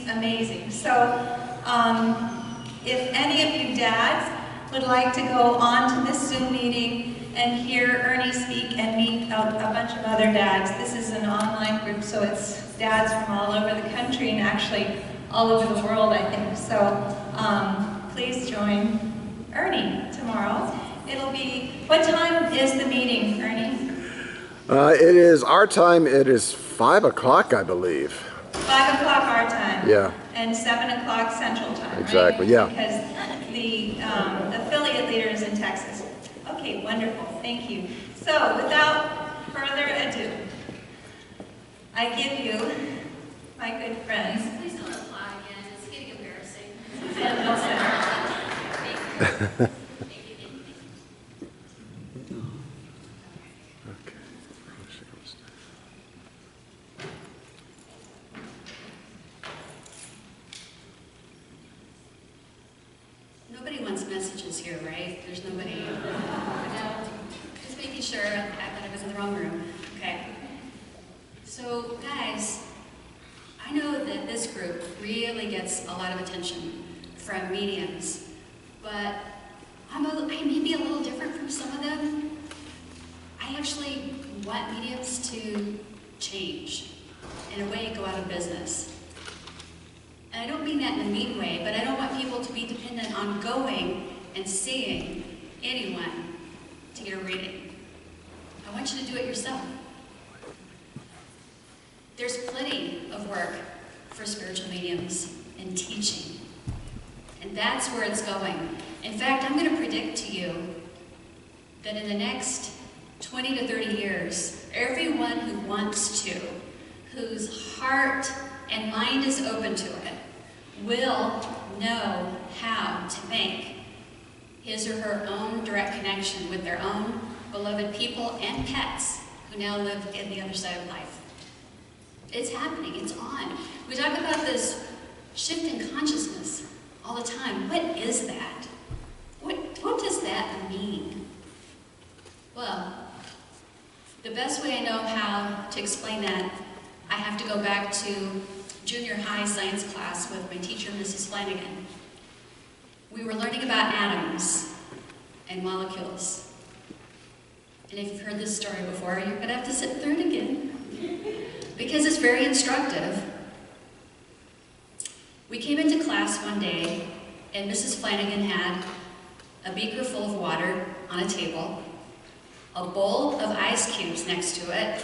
amazing. So if any of you dads would like to go on to this Zoom meeting and hear Ernie speak and meet a bunch of other dads, this is an online group, so it's dads from all over the country and actually all over the world, I think. So please join Ernie tomorrow. It'll be, what time is the meeting, Ernie? It is our time. It is 5 o'clock, I believe. 5 o'clock our time. Yeah. And 7 o'clock Central Time. Exactly. Right? Yeah. Because the affiliate leader is in Texas. Okay, wonderful. Thank you. So, without further ado, I give you my good friends. Please don't apply again. It's getting embarrassing. Susanne Wilson. Nobody wants messages here, right? There's nobody. No, just making sure. I thought I was in the wrong room. Okay. So, guys, I know that this group really gets a lot of attention from mediums, but I may be a little different from some of them. I actually want mediums to change, in a way, go out of business. And I don't mean that in a mean way, but I don't want people to be dependent on going and seeing anyone to get a reading. I want you to do it yourself. There's plenty of work for spiritual mediums and teaching. And that's where it's going. In fact, I'm going to predict to you that in the next 20 to 30 years, everyone who wants to, whose heart and mind is open to it, will know how to make his or her own direct connection with their own beloved people and pets who now live in the other side of life. It's happening, it's on. We talk about this shift in consciousness all the time. What is that? What does that mean? Well, the best way I know how to explain that, I have to go back to junior high science class with my teacher, Mrs. Flanagan. We were learning about atoms and molecules. And if you've heard this story before, you're going to have to sit through it again, because it's very instructive. We came into class one day, and Mrs. Flanagan had a beaker full of water on a table, a bowl of ice cubes next to it,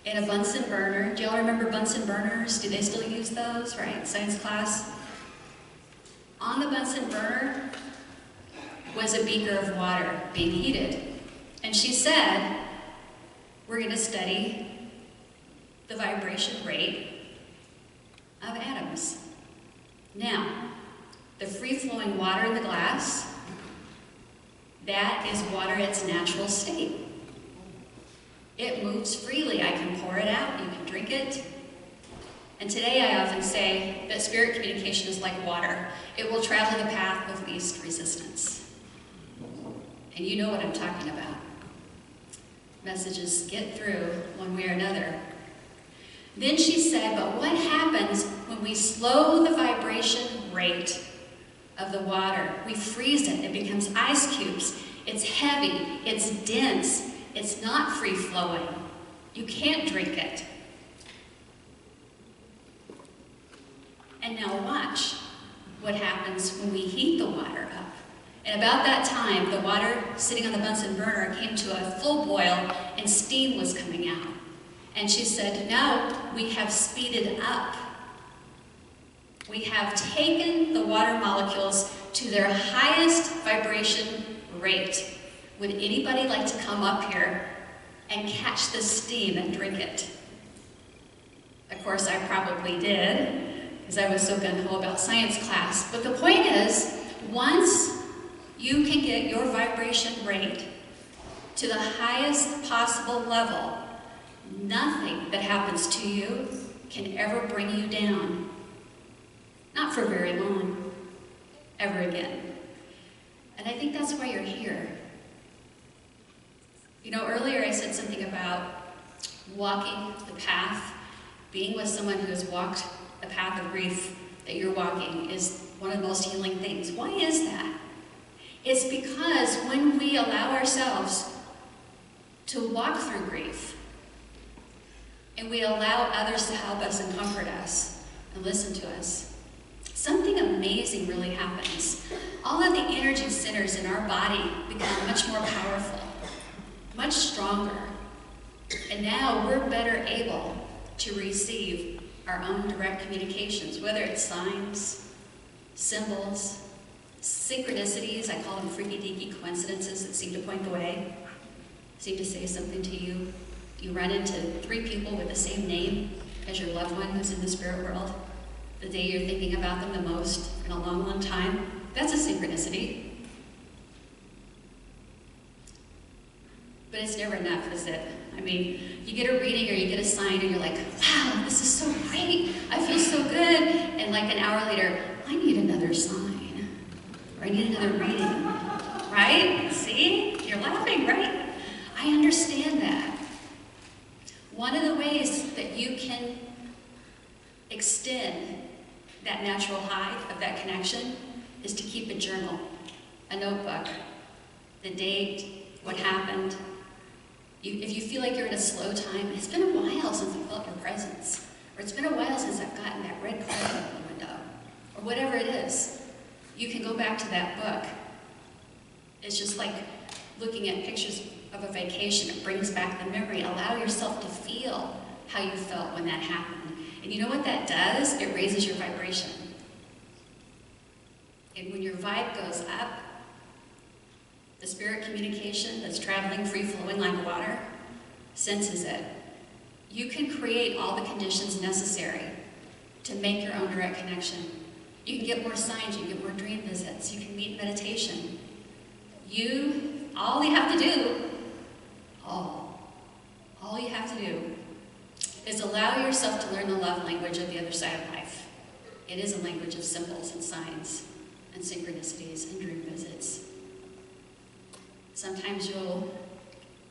and a Bunsen burner. Do y'all remember Bunsen burners? Do they still use those, right? Science class. On the Bunsen burner was a beaker of water being heated. And she said, we're going to study the vibration rate of atoms. Now, the free-flowing water in the glass, that is water in its natural state. It moves freely. I can pour it out, you can drink it. And today I often say that spirit communication is like water. It will travel the path of least resistance. And you know what I'm talking about. Messages get through one way or another. Then she said, but what happens when we slow the vibration rate of the water? We freeze it, it becomes ice cubes. It's heavy, it's dense, it's not free-flowing. You can't drink it. And now watch what happens when we heat the water up. And about that time, the water sitting on the Bunsen burner came to a full boil and steam was coming out. And she said, now we have speeded up. We have taken the water molecules to their highest vibration rate. Would anybody like to come up here and catch the steam and drink it? Of course, I probably did, because I was so gung-ho about science class. But the point is, once you can get your vibration rate to the highest possible level, nothing that happens to you can ever bring you down. Not for very long, ever again. And I think that's why you're here. You know, earlier I said something about walking the path, being with someone who has walked the path of grief that you're walking is one of the most healing things. Why is that? It's because when we allow ourselves to walk through grief, and we allow others to help us and comfort us and listen to us, something amazing really happens. All of the energy centers in our body become much more powerful, much stronger. And now we're better able to receive our own direct communications, whether it's signs, symbols, synchronicities. I call them freaky-deaky coincidences that seem to point the way, seem to say something to you. You run into 3 people with the same name as your loved one who's in the spirit world the day you're thinking about them the most in a long, long time. That's a synchronicity. But it's never enough, is it? I mean, you get a reading or you get a sign and you're like, wow, this is so great. I feel so good. And like an hour later, I need another sign. Or I need another reading. Right? See? You're laughing, right? I understand that. One of the ways that you can extend that natural high of that connection is to keep a journal, a notebook, the date, what happened. If you feel like you're in a slow time, it's been a while since I felt your presence, or it's been a while since I've gotten that red card out the window, or whatever it is, you can go back to that book. It's just like looking at pictures of a vacation. It brings back the memory. Allow yourself to feel how you felt when that happened. And you know what that does? It raises your vibration. And when your vibe goes up, the spirit communication that's traveling free-flowing like water senses it. You can create all the conditions necessary to make your own direct connection. You can get more signs, you can get more dream visits, you can meet meditation. All you have to do, all you have to do is allow yourself to learn the love language of the other side of life. It is a language of symbols and signs and synchronicities and dream visits. Sometimes you'll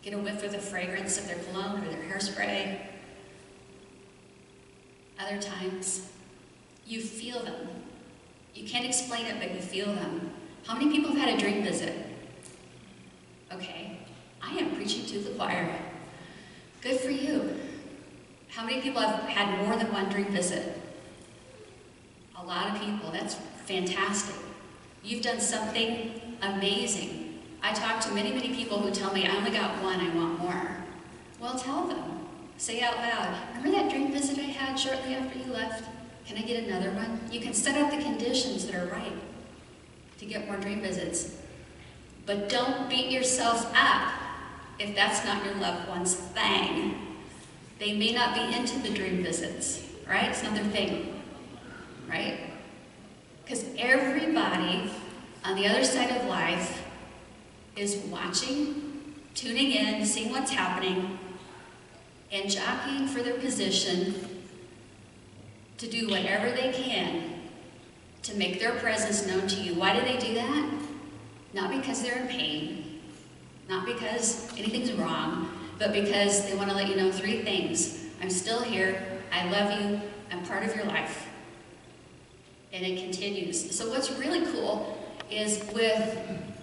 get a whiff of the fragrance of their cologne or their hairspray. Other times, you feel them. You can't explain it, but you feel them. How many people have had a dream visit? Okay, I am preaching to the choir. Good for you. How many people have had more than one dream visit? A lot of people. That's fantastic. You've done something amazing. I talk to many, many people who tell me, I only got one, I want more. Well, tell them. Say out loud, remember that dream visit I had shortly after you left? Can I get another one? You can set up the conditions that are right to get more dream visits. But don't beat yourself up if that's not your loved one's thing. They may not be into the dream visits, right? It's not their thing, right? Because everybody on the other side of life is watching, tuning in, seeing what's happening, and jockeying for their position to do whatever they can to make their presence known to you. Why do they do that? Not because they're in pain, not because anything's wrong, but because they want to let you know 3 things. I'm still here, I love you, I'm part of your life. And it continues. So what's really cool is with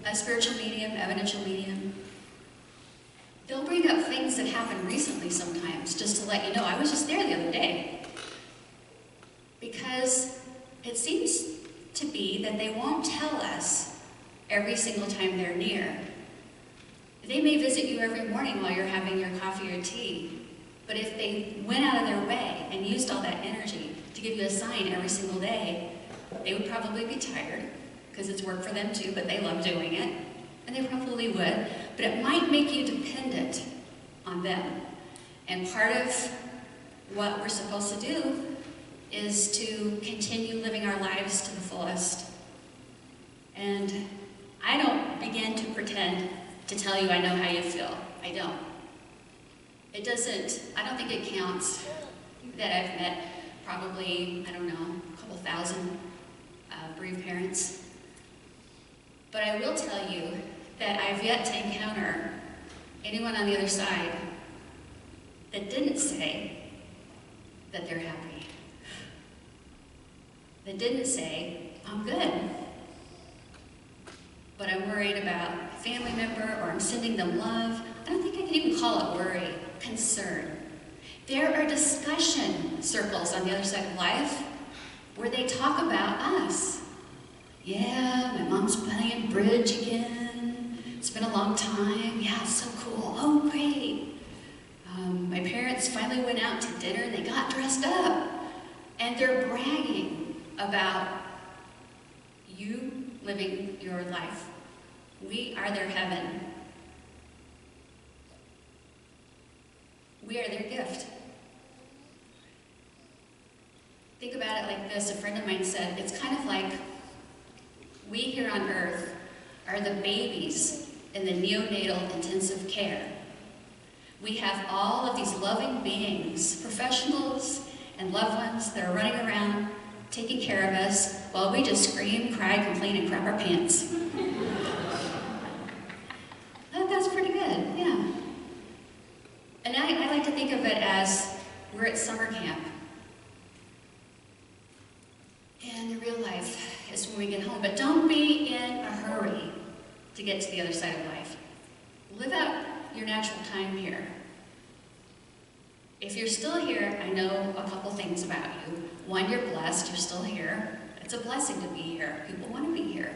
a spiritual medium, evidential medium, they'll bring up things that happened recently sometimes, just to let you know. I was just there the other day. Because it seems to be that they won't tell us every single time they're near. They may visit you every morning while you're having your coffee or tea, but if they went out of their way and used all that energy to give you a sign every single day, they would probably be tired, because it's work for them too, but they love doing it, and they probably would, but it might make you dependent on them. And part of what we're supposed to do is to continue living our lives to the fullest. And I don't begin to pretend to tell you I know how you feel. I don't. I don't think it counts that I've met probably, I don't know, a couple thousand bereaved parents. But I will tell you that I've yet to encounter anyone on the other side that didn't say that they're happy. that didn't say, I'm good, but I'm worried about a family member, or I'm sending them love. I don't think I can even call it worry, concern. There are discussion circles on the other side of life where they talk about us. Yeah, my mom's playing bridge again. It's been a long time. Yeah, it's so cool. Oh, great. My parents finally went out to dinner and they got dressed up. And they're bragging about you living your life. We are their heaven. We are their gift. Think about it like this. A friend of mine said, it's kind of like we here on earth are the babies in the neonatal intensive care. We have all of these loving beings, professionals and loved ones that are running around taking care of us while we just scream, cry, complain, and crap our pants. That's pretty good, yeah. And I like to think of it as we're at summer camp. And the real life is when we get home. But don't be in a hurry to get to the other side of life. Live out your natural time here. If you're still here, I know a couple things about you. One, you're blessed, you're still here. It's a blessing to be here. People want to be here.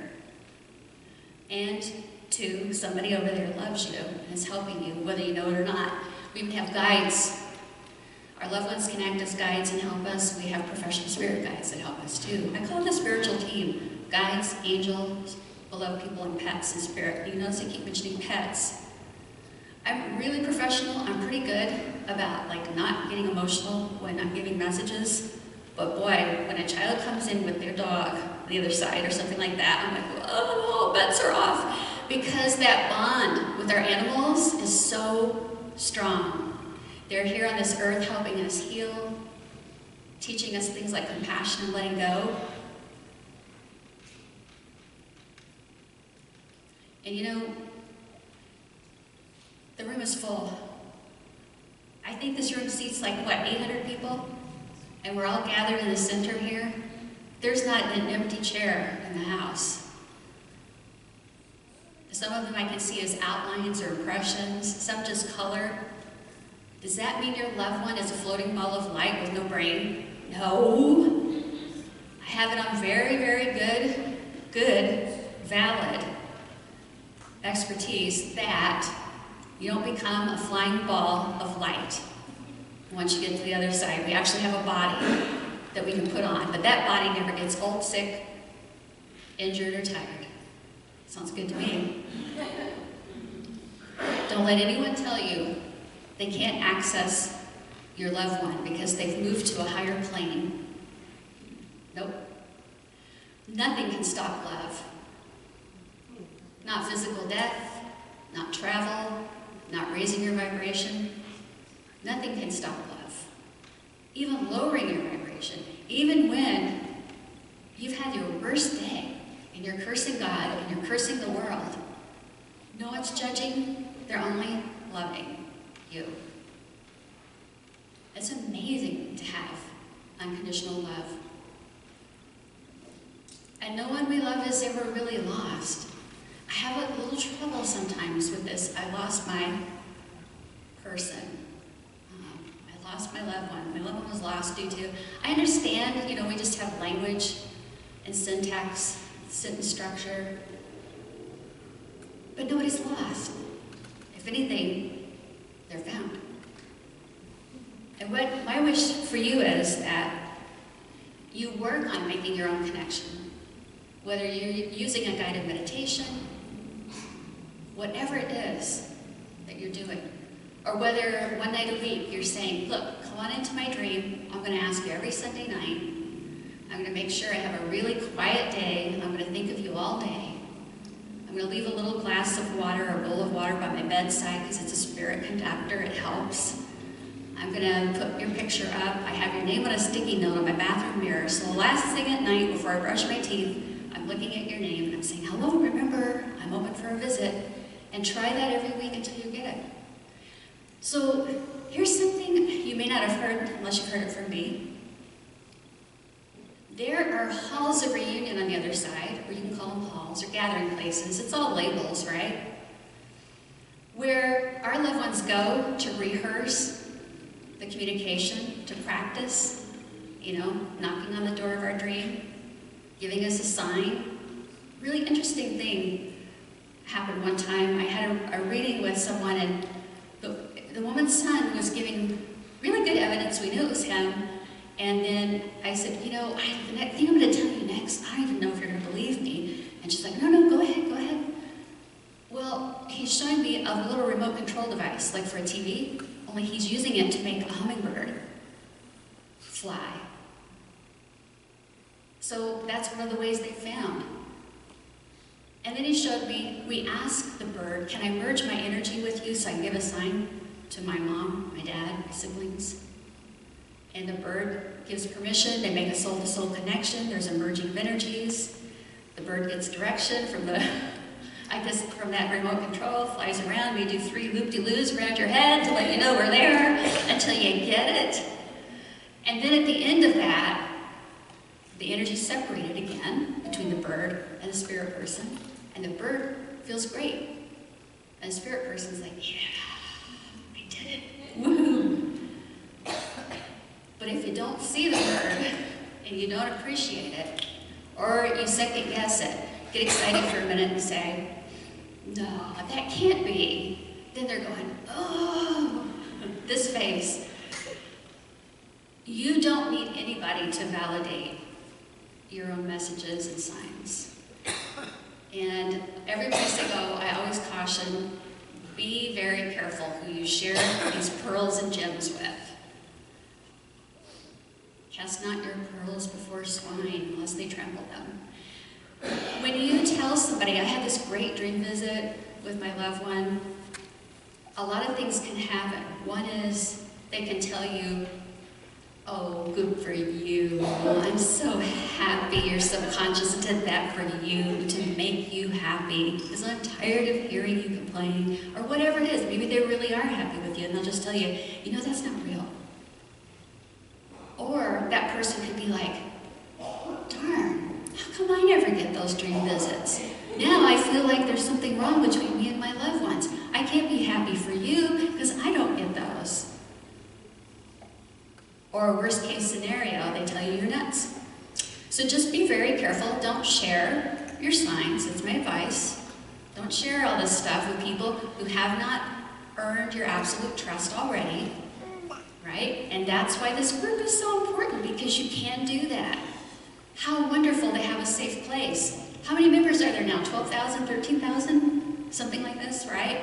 And two, somebody over there loves you and is helping you, whether you know it or not. We even have guides. Our loved ones can act as guides and help us. We have professional spirit guides that help us too. I call it the spiritual team. Guides, angels, beloved people, and pets in spirit. You notice I keep mentioning pets. I'm really professional. I'm pretty good about not getting emotional when I'm giving messages. But boy, when a child comes in with their dog on the other side or something like that, I'm like, oh, bets are off. Because that bond with our animals is so strong. They're here on this earth helping us heal, teaching us things like compassion and letting go. And you know, the room is full. I think this room seats 800 people? And we're all gathered in the center here. There's not an empty chair in the house. Some of them I can see as outlines or impressions, some just color. Does that mean your loved one is a floating ball of light with no brain? No. I have it on very, very good, valid expertise that you don't become a flying ball of light once you get to the other side. We actually have a body that we can put on, but that body never gets old, sick, injured, or tired. Sounds good to me. Don't let anyone tell you they can't access your loved one because they've moved to a higher plane. Nope. Nothing can stop love. Not physical death, not travel, not raising your vibration. Nothing can stop love. Even lowering your vibration. Even when you've had your worst day and you're cursing God and you're cursing the world. No one's judging, they're only loving you. It's amazing to have unconditional love. And no one we love is ever really lost. I have a little trouble sometimes with this. I lost my person. I lost my loved one. My loved one was lost due to, I understand, we just have language and syntax, sentence structure, but nobody's lost. If anything, they're found. And what my wish for you is that you work on making your own connection. Whether you're using a guided meditation, whatever it is that you're doing, or whether one night a week you're saying, look, come on into my dream. I'm going to ask you every Sunday night. I'm going to make sure I have a really quiet day. I'm going to think of you all day. I'm going to leave a little glass of water or a bowl of water by my bedside because it's a spirit conductor. It helps. I'm going to put your picture up. I have your name on a sticky note on my bathroom mirror. So the last thing at night before I brush my teeth, I'm looking at your name and I'm saying, hello, remember, I'm open for a visit. And try that every week until you get it. So here's something you may not have heard unless you've heard it from me. There are halls of reunion on the other side, or you can call them halls, or gathering places. It's all labels, right? Where our loved ones go to rehearse the communication, to practice, you know, knocking on the door of our dream, giving us a sign. Really interesting thing happened one time. I had a reading with someone, and the woman's son was giving really good evidence. We knew it was him. And then I said, you know, the next thing I'm going to tell you next, I don't even know if you're going to believe me. And she's like, no, go ahead, go ahead. Well, he's showing me a little remote control device, like for a TV, only he's using it to make a hummingbird fly. So that's one of the ways they found. And then he showed me, we asked the bird, can I merge my energy with you so I can give a sign to my mom, my dad, my siblings? And the bird gives permission, they make a soul-to-soul connection, there's a merging of energies. The bird gets direction from from that remote control, flies around. We do 3 loop-de-loos around your head to let you know we're there until you get it. And then at the end of that, the energy separated again between the bird and the spirit person, and the bird feels great. And the spirit person's like, yeah, I did it, woohoo. But if you don't see the bird, and you don't appreciate it, or you second guess it, get excited for a minute and say, no, that can't be, then they're going, oh, this face. You don't need anybody to validate your own messages and signs. And every place I go, I always caution, be very careful who you share these pearls and gems with. Cast not your pearls before swine, lest they trample them. When you tell somebody, I had this great dream visit with my loved one, a lot of things can happen. One is they can tell you, oh, good for you. I'm so happy your subconscious did that for you to make you happy because I'm tired of hearing you complain, or whatever it is. Maybe they really are happy with you and they'll just tell you, you know, that's not real. Or that person could be like, darn, how come I never get those dream visits? Now I feel like there's something wrong between me and my loved ones. I can't be happy for you because I don't get those. Or worst case scenario, they tell you you're nuts. So just be very careful. Don't share your signs. That's my advice. Don't share all this stuff with people who have not earned your absolute trust already. Right? And that's why this group is so important, because you can do that. How wonderful to have a safe place. How many members are there now? 12,000, 13,000? Something like this, right?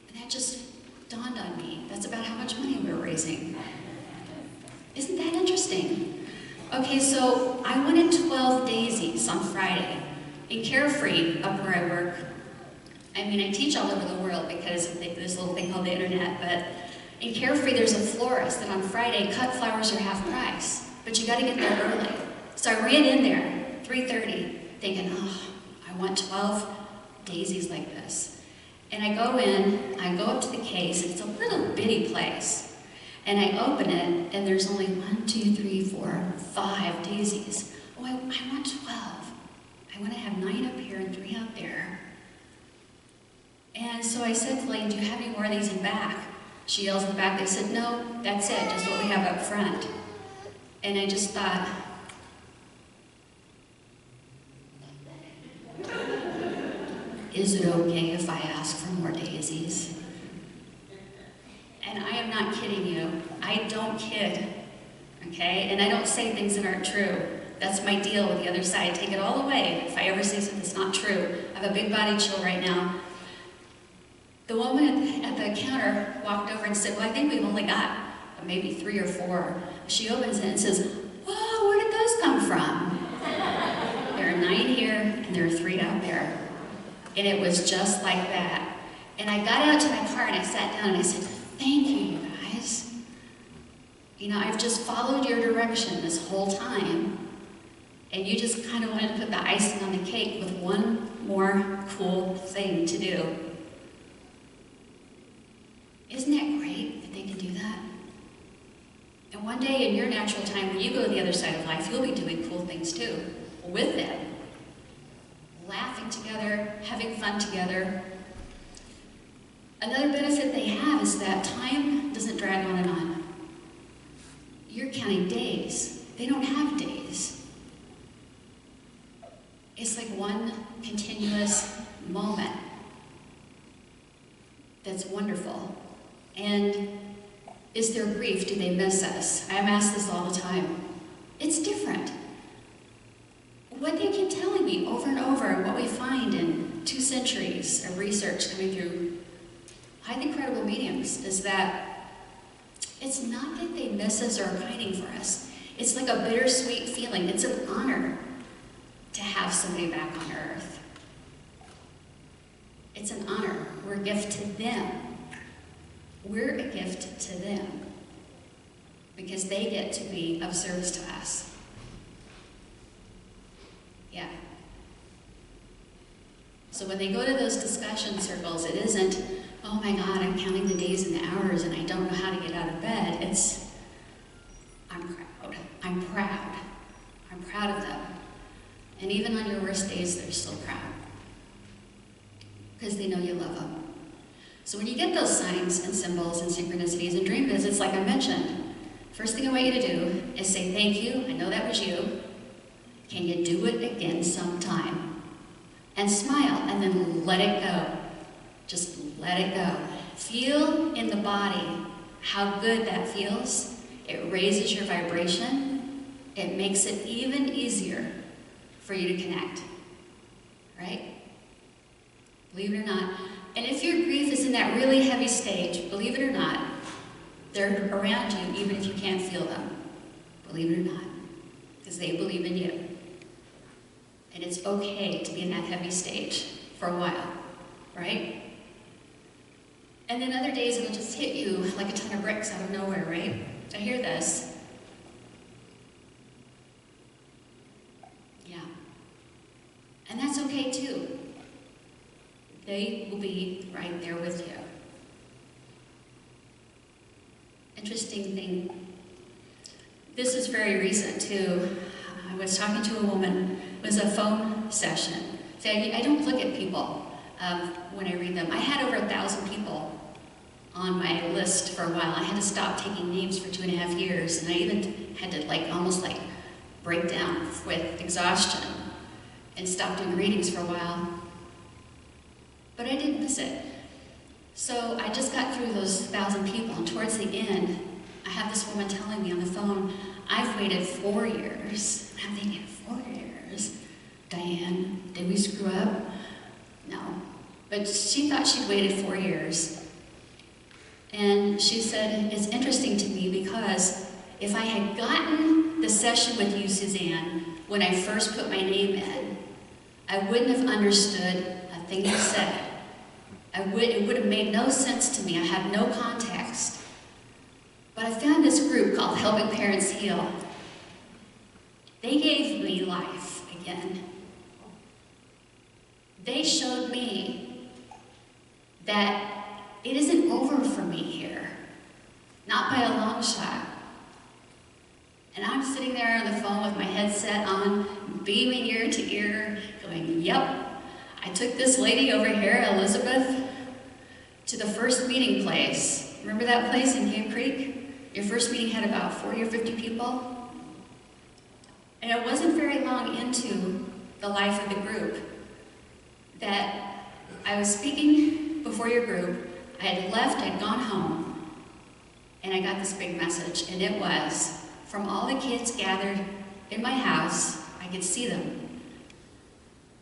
And that just dawned on me. That's about how much money we're raising. Isn't that interesting? Okay, so I wanted 12 daisies on Friday. In Carefree, up where I work, I mean, I teach all over the world because of this little thing called the internet, but in Carefree there's a florist that on Friday cut flowers are half price, but you gotta get there early. So I ran in there, 3:30, thinking, oh, I want 12 daisies like this. And I go in, I go up to the case, it's a little bitty place, and I open it, and there's only 1, 2, 3, 4, 5 daisies. Oh, I want 12. I want to have 9 up here and 3 out there. And so I said to the lady, do you have any more of these in back? She yells in the back. They said, no, that's it, just what we have up front. And I just thought, is it okay if I ask for more daisies? And I am not kidding you. I don't kid, okay? And I don't say things that aren't true. That's my deal with the other side. Take it all away if I ever say something that's not true. I have a big body chill right now. The woman at the counter walked over and said, well, I think we've only got maybe 3 or 4. She opens it and says, whoa, where did those come from? There are 9 here and there are 3 out there. And it was just like that. And I got out to my car and I sat down and I said, thank you, you guys. You know, I've just followed your direction this whole time. And you just kind of wanted to put the icing on the cake with one more cool thing to do. Isn't that great that they can do that? And one day in your natural time, when you go to the other side of life, you'll be doing cool things too, with them. Laughing together, having fun together. Another benefit they have is that time doesn't drag on and on. You're counting days. They don't have days. It's like one continuous moment that's wonderful. And is there grief? Do they miss us? I'm asked this all the time. It's different. What they keep telling me over and over, and what we find in 2 centuries of research coming through highly credible mediums, is that it's not that they miss us or are pining for us. It's like a bittersweet feeling. It's an honor to have somebody back on earth. It's an honor. We're a gift to them. We're a gift to them because they get to be of service to us. Yeah. So when they go to those discussion circles, it isn't, oh my God, I'm counting the days and the hours and I don't know how to get out of bed. It's, I'm proud. I'm proud. I'm proud of them. And even on your worst days, they're still proud. Because they know you love them. So when you get those signs and symbols and synchronicities and dream visits, like I mentioned, first thing I want you to do is say, thank you, I know that was you. Can you do it again sometime? And smile, and then let it go. Just let it go. Feel in the body how good that feels. It raises your vibration. It makes it even easier for you to connect, right? Believe it or not. And if your grief is in that really heavy stage, believe it or not, they're around you even if you can't feel them. Believe it or not, because they believe in you. And it's okay to be in that heavy stage for a while, right? And then other days it'll just hit you like a ton of bricks out of nowhere, right? I hear this. Yeah. And that's okay too. They will be right there with you. Interesting thing. This is very recent too. I was talking to a woman. It was a phone session. See, I don't look at people when I read them. I had over 1,000 people on my list for a while. I had to stop taking names for 2.5 years, and I even had to almost break down with exhaustion and stop doing readings for a while. But I didn't miss it. So I just got through those 1,000 people, and towards the end, I had this woman telling me on the phone, I've waited 4 years. And I'm thinking, 4 years? Diane, did we screw up? No. But she thought she'd waited 4 years. And she said, it's interesting to me because if I had gotten the session with you, Suzanne, when I first put my name in, I wouldn't have understood a thing you said. It would have made no sense to me. I had no context. But I found this group called Helping Parents Heal. They gave me life again. They showed me that it isn't over for me here. Not by a long shot. And I'm sitting there on the phone with my headset on, beaming ear to ear, going, yep. I took this lady over here, Elizabeth, to the first meeting place. Remember that place in Cave Creek? Your first meeting had about 40 or 50 people. And it wasn't very long into the life of the group that I was speaking before your group. I had left, I'd gone home, and I got this big message, and it was, from all the kids gathered in my house, I could see them.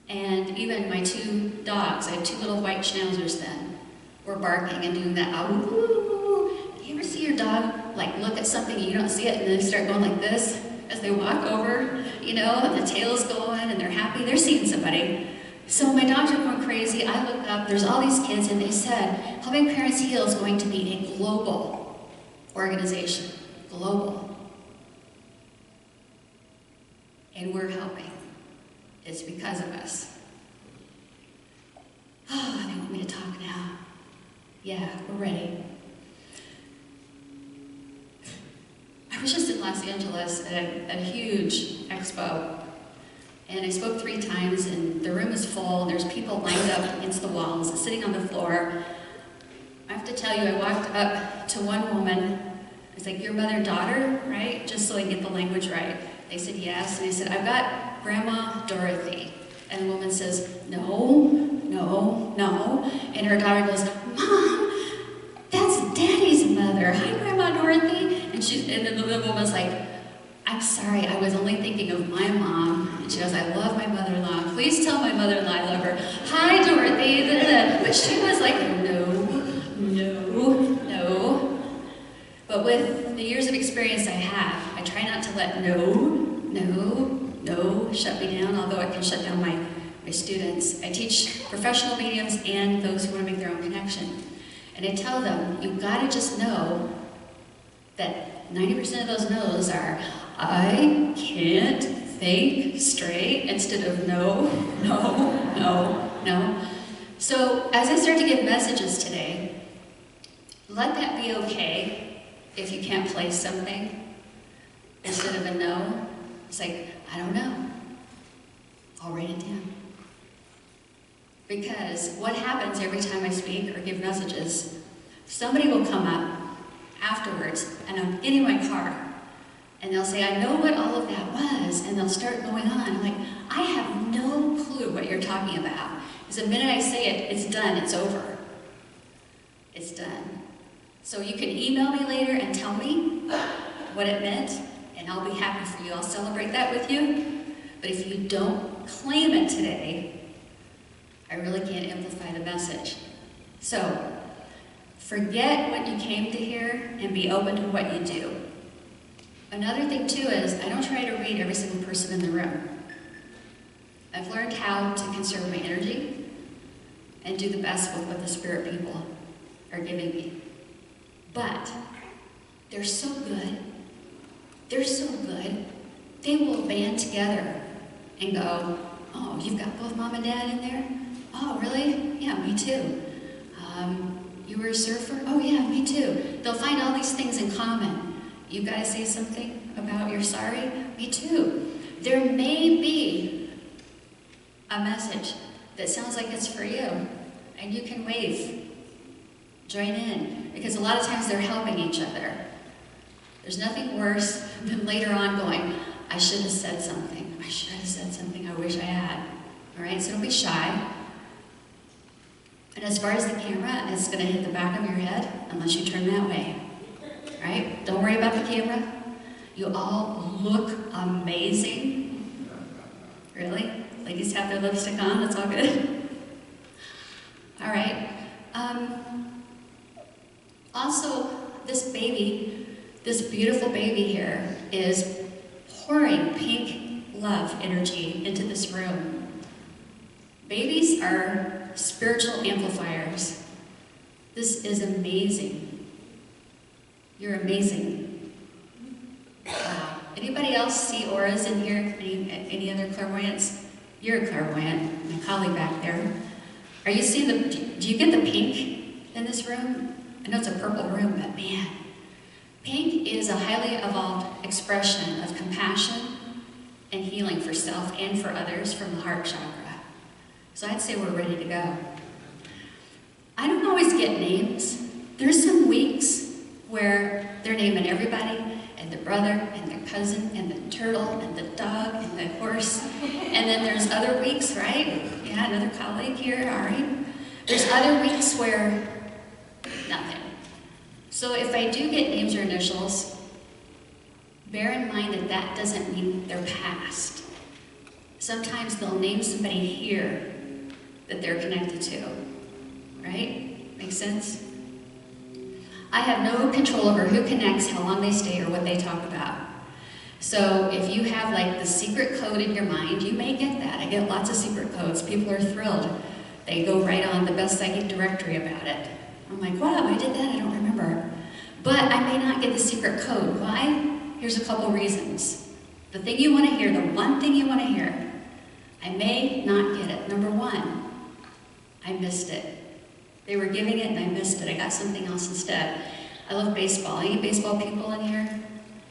And even my 2 dogs, I had 2 little white schnauzers then, were barking and doing that, ooh. You ever see your dog look at something and you don't see it and then they start going like this as they walk over, and the tail's going and they're happy, they're seeing somebody. So my dogs are going crazy. I look up, there's all these kids, and they said, Helping Parents Heal is going to be a global organization. Global. And we're helping. It's because of us. Oh, they want me to talk now. Yeah, we're ready. I wish Los Angeles at a huge expo. And I spoke 3 times, and the room is full, and there's people lined up against the walls, sitting on the floor. I have to tell you, I walked up to one woman. I was like, "Your mother and daughter, right?" Just so I get the language right. They said, "Yes." And I said, "I've got Grandma Dorothy." And the woman says, "No, no, no." And her daughter goes, "Mom, that's Daddy's mother. Hi, Grandma Dorothy." And then the woman's like, "I'm sorry, I was only thinking of my mom." And she goes, "I love my mother-in-law. Please tell my mother-in-law I love her. Hi, Dorothy." But she was like, "No, no, no." But with the years of experience I have, I try not to let no shut me down, although it can shut down my students. I teach professional mediums and those who want to make their own connection. And I tell them, you've got to just know that 90% of those no's are, "I can't think straight," instead of no, no, no, no. So as I start to give messages today, let that be okay if you can't place something instead of a no. It's like, "I don't know. I'll write it down." Because what happens every time I speak or give messages, somebody will come up afterwards, and I'm getting my car, and they'll say, "I know what all of that was," and they'll start going on. I'm like, "I have no clue what you're talking about." Because the minute I say it, it's done, it's over. It's done. So you can email me later and tell me what it meant, and I'll be happy for you. I'll celebrate that with you. But if you don't claim it today, I really can't amplify the message. So, forget what you came to hear and be open to what you do. Another thing too is, I don't try to read every single person in the room. I've learned how to conserve my energy and do the best with what the spirit people are giving me. But they're so good. They're so good. They will band together and go, "Oh, you've got both Mom and Dad in there? Oh, really? Yeah, me too. You were a surfer? Oh yeah, me too." They'll find all these things in common. You got to say something about you're sorry? Me too. There may be a message that sounds like it's for you, and you can wave. Join in, because a lot of times they're helping each other. There's nothing worse than later on going, "I should have said something. I should have said something. I wish I had." All right, so don't be shy. And as far as the camera, it's going to hit the back of your head unless you turn that way. All right, don't worry about the camera. You all look amazing. Really? Ladies have their lipstick on, that's all good. All right. Also, this baby, this beautiful baby here, is pouring pink love energy into this room. Babies are spiritual amplifiers. This is amazing. You're amazing. Wow. Anybody else see auras in here? Any other clairvoyants? You're a clairvoyant, my colleague back there. Are you seeing do you get the pink in this room? I know it's a purple room, but man, pink is a highly evolved expression of compassion and healing for self and for others from the heart chakra. So I'd say we're ready to go. I don't always get names. There's some weeks where they're naming everybody, and the brother, and the cousin, and the turtle, and the dog, and the horse. And then there's other weeks, right? Yeah, another colleague here, Ari. There's other weeks where nothing. So if I do get names or initials, bear in mind that that doesn't mean they're past. Sometimes they'll name somebody here that they're connected to, right? Makes sense? I have no control over who connects, how long they stay, or what they talk about. So if you have like the secret code in your mind, you may get that. I get lots of secret codes. People are thrilled. They go right on the best psychic directory about it. I'm like, wow, I did that, I don't remember. But I may not get the secret code. Why? Here's a couple reasons. The thing you want to hear, the one thing you want to hear, I may not get it. Number one, I missed it. They were giving it and I missed it. I got something else instead. I love baseball. Any baseball people in here?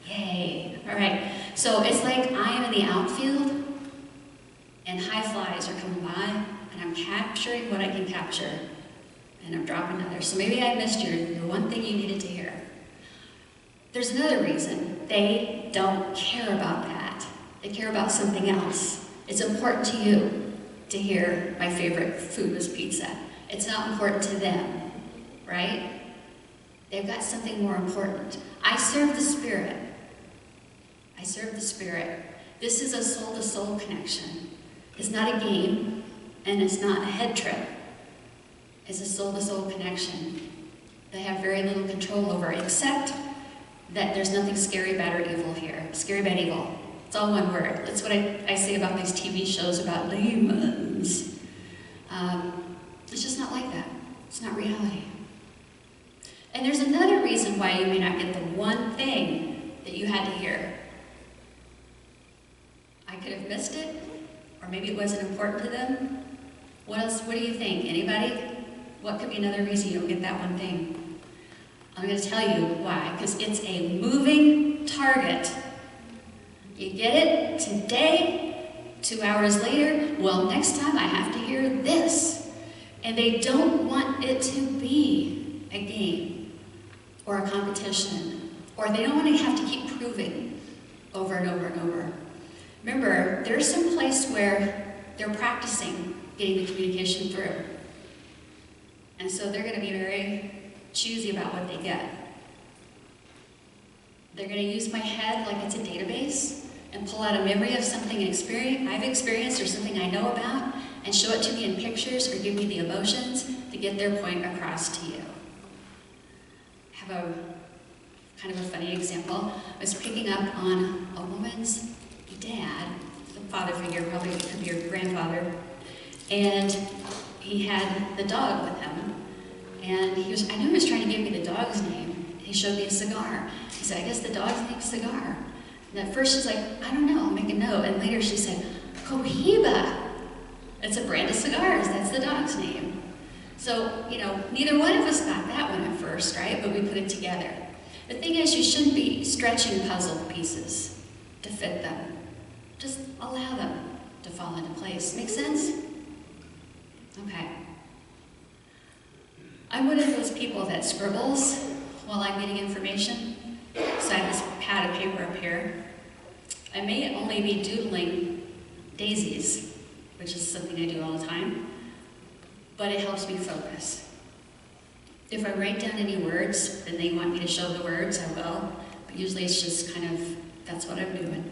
Yay. All right, so it's like I am in the outfield and high flies are coming by and I'm capturing what I can capture and I'm dropping others. So maybe I missed your one thing you needed to hear. There's another reason. They don't care about that. They care about something else. It's important to you to hear my favorite food was pizza. It's not important to them, right? They've got something more important. I serve the Spirit. I serve the Spirit. This is a soul-to-soul connection. It's not a game, and it's not a head trip. It's a soul-to-soul connection that I have very little control over, except that there's nothing scary, bad, or evil here. Scary, bad, evil. It's all one word. That's what I say about these TV shows about demons. It's just not like that. It's not reality. And there's another reason why you may not get the one thing that you had to hear. I could have missed it, or maybe it wasn't important to them. What else? What do you think? Anybody? What could be another reason you don't get that one thing? I'm going to tell you why. Because it's a moving target. You get it today, 2 hours later, well, next time I have to hear this. And they don't want it to be a game or a competition, or they don't want to have to keep proving over and over and over. Remember, there's some place where they're practicing getting the communication through. And so they're going to be very choosy about what they get. They're going to use my head like it's a database and pull out a memory of something I've experienced or something I know about and show it to me in pictures or give me the emotions to get their point across to you. I have a kind of a funny example. I was picking up on a woman's dad, the father figure, probably could be your grandfather, and he had the dog with him. And I knew he was trying to give me the dog's name. He showed me a cigar. He said, I guess the dog's name's Cigar. And at first she's like, I don't know, I'll make a note. And later she said, Cohiba. It's a brand of cigars, that's the dog's name. So, neither one of us got that one at first, right? But we put it together. The thing is, you shouldn't be stretching puzzle pieces to fit them. Just allow them to fall into place. Make sense? Okay. I'm one of those people that scribbles while I'm getting information. So I have this pad of paper up here. I may only be doodling daisies, which is something I do all the time, but it helps me focus. If I write down any words, and they want me to show the words, I will, but usually it's just kind of, that's what I'm doing.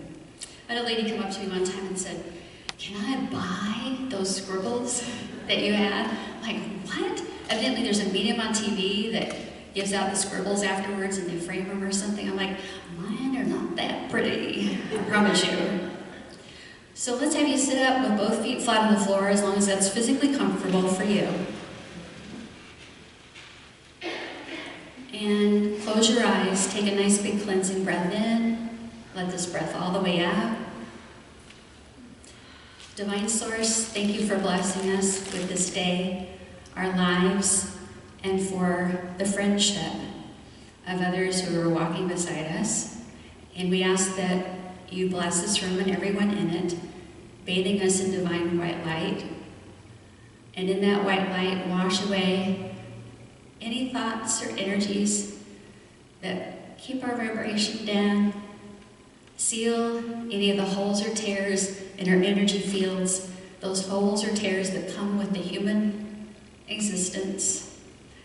I had a lady come up to me one time and said, can I buy those scribbles that you had? I'm like, what? Evidently there's a medium on TV that gives out the scribbles afterwards and they frame them or something. I'm like, mine are not that pretty, I promise you. So let's have you sit up with both feet flat on the floor as long as that's physically comfortable for you. And close your eyes, take a nice big cleansing breath in, let this breath all the way out. Divine Source, thank you for blessing us with this day, our lives, and for the friendship of others who are walking beside us. And we ask that you bless this room and everyone in it, bathing us in divine white light. And in that white light, wash away any thoughts or energies that keep our vibration down. Seal any of the holes or tears in our energy fields, those holes or tears that come with the human existence,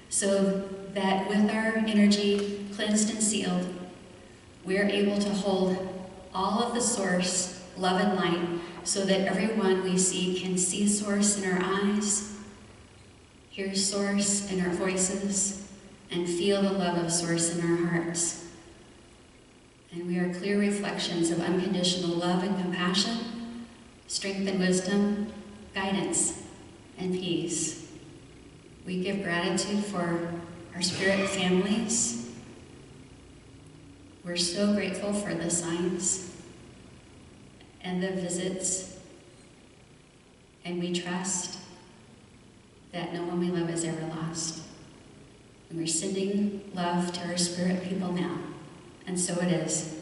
so that with our energy cleansed and sealed, we are able to hold all of the Source, love and light, so that everyone we see can see Source in our eyes, hear Source in our voices, and feel the love of Source in our hearts. And we are clear reflections of unconditional love and compassion, strength and wisdom, guidance and peace. We give gratitude for our spirit families. We're so grateful for the signs and the visits, and we trust that no one we love is ever lost. And we're sending love to our spirit people now. And so it is.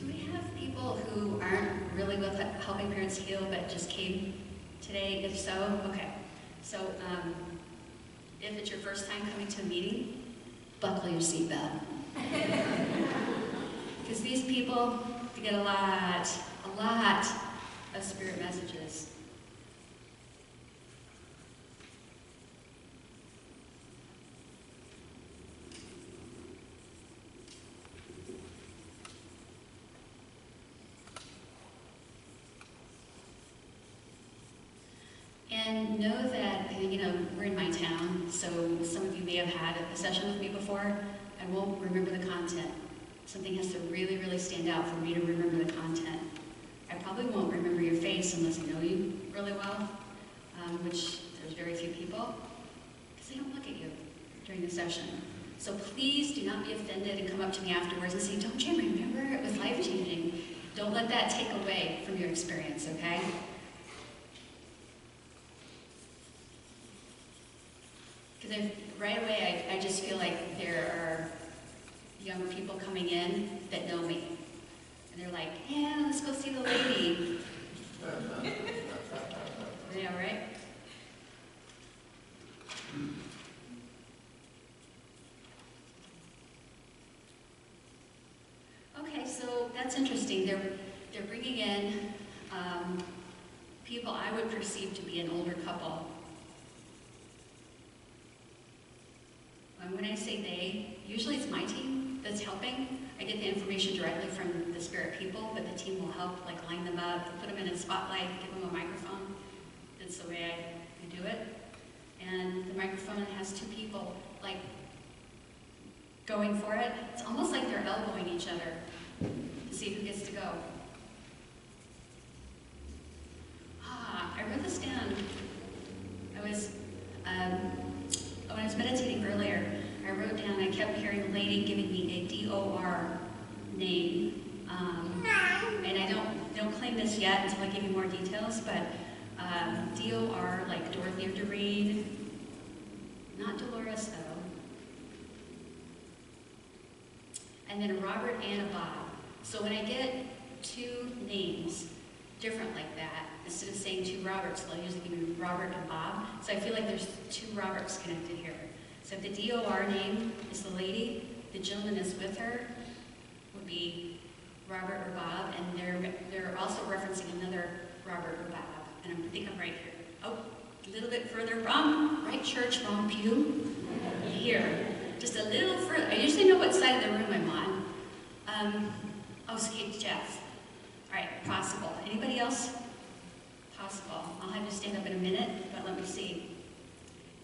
Do we have people who aren't really with Helping Parents Heal but just came today? If so, okay. So if it's your first time coming to a meeting, buckle your seatbelt. Because these people get a lot of spirit messages. And know that, we're in my town, so some of you may have had a session with me before and won't remember the content. Something has to really, really stand out for me to remember the content. I probably won't remember your face unless I know you really well, which there's very few people, because they don't look at you during the session. So please do not be offended and come up to me afterwards and say, don't you remember? It was life-changing. Don't let that take away from your experience, okay? Because right away, I just feel like there are younger people coming in that know me. And they're like, yeah, let's go see the lady. Yeah, right? Okay, so that's interesting. They're bringing in people I would perceive to be an older couple. And when I say they, usually it's my team that's helping. I get the information directly from the spirit people, but the team will help, like line them up, put them in a spotlight, give them a microphone. That's the way I do it. And the microphone has two people, like, going for it. It's almost like they're elbowing each other to see who gets to go. I wrote this down. When I was meditating earlier, I wrote down, I kept hearing a lady giving me a D-O-R name. And I don't claim this yet until I give you more details, but D-O-R, like Dorothy or Doreen. Not Dolores, though. And then a Robert and a Bob. So when I get two names different like that, instead of saying two Roberts, they'll usually give me Robert and Bob. So I feel like there's two Roberts connected here. So if the D-O-R name is the lady, the gentleman is with her would be Robert or Bob, and they're also referencing another Robert or Bob. And I think I'm right here. Oh, a little bit further, wrong, right church, wrong pew. Here, just a little further. I usually know what side of the room I'm on. Okay, Jeff. All right, possible. Anybody else? Possible. I'll have you stand up in a minute, but let me see.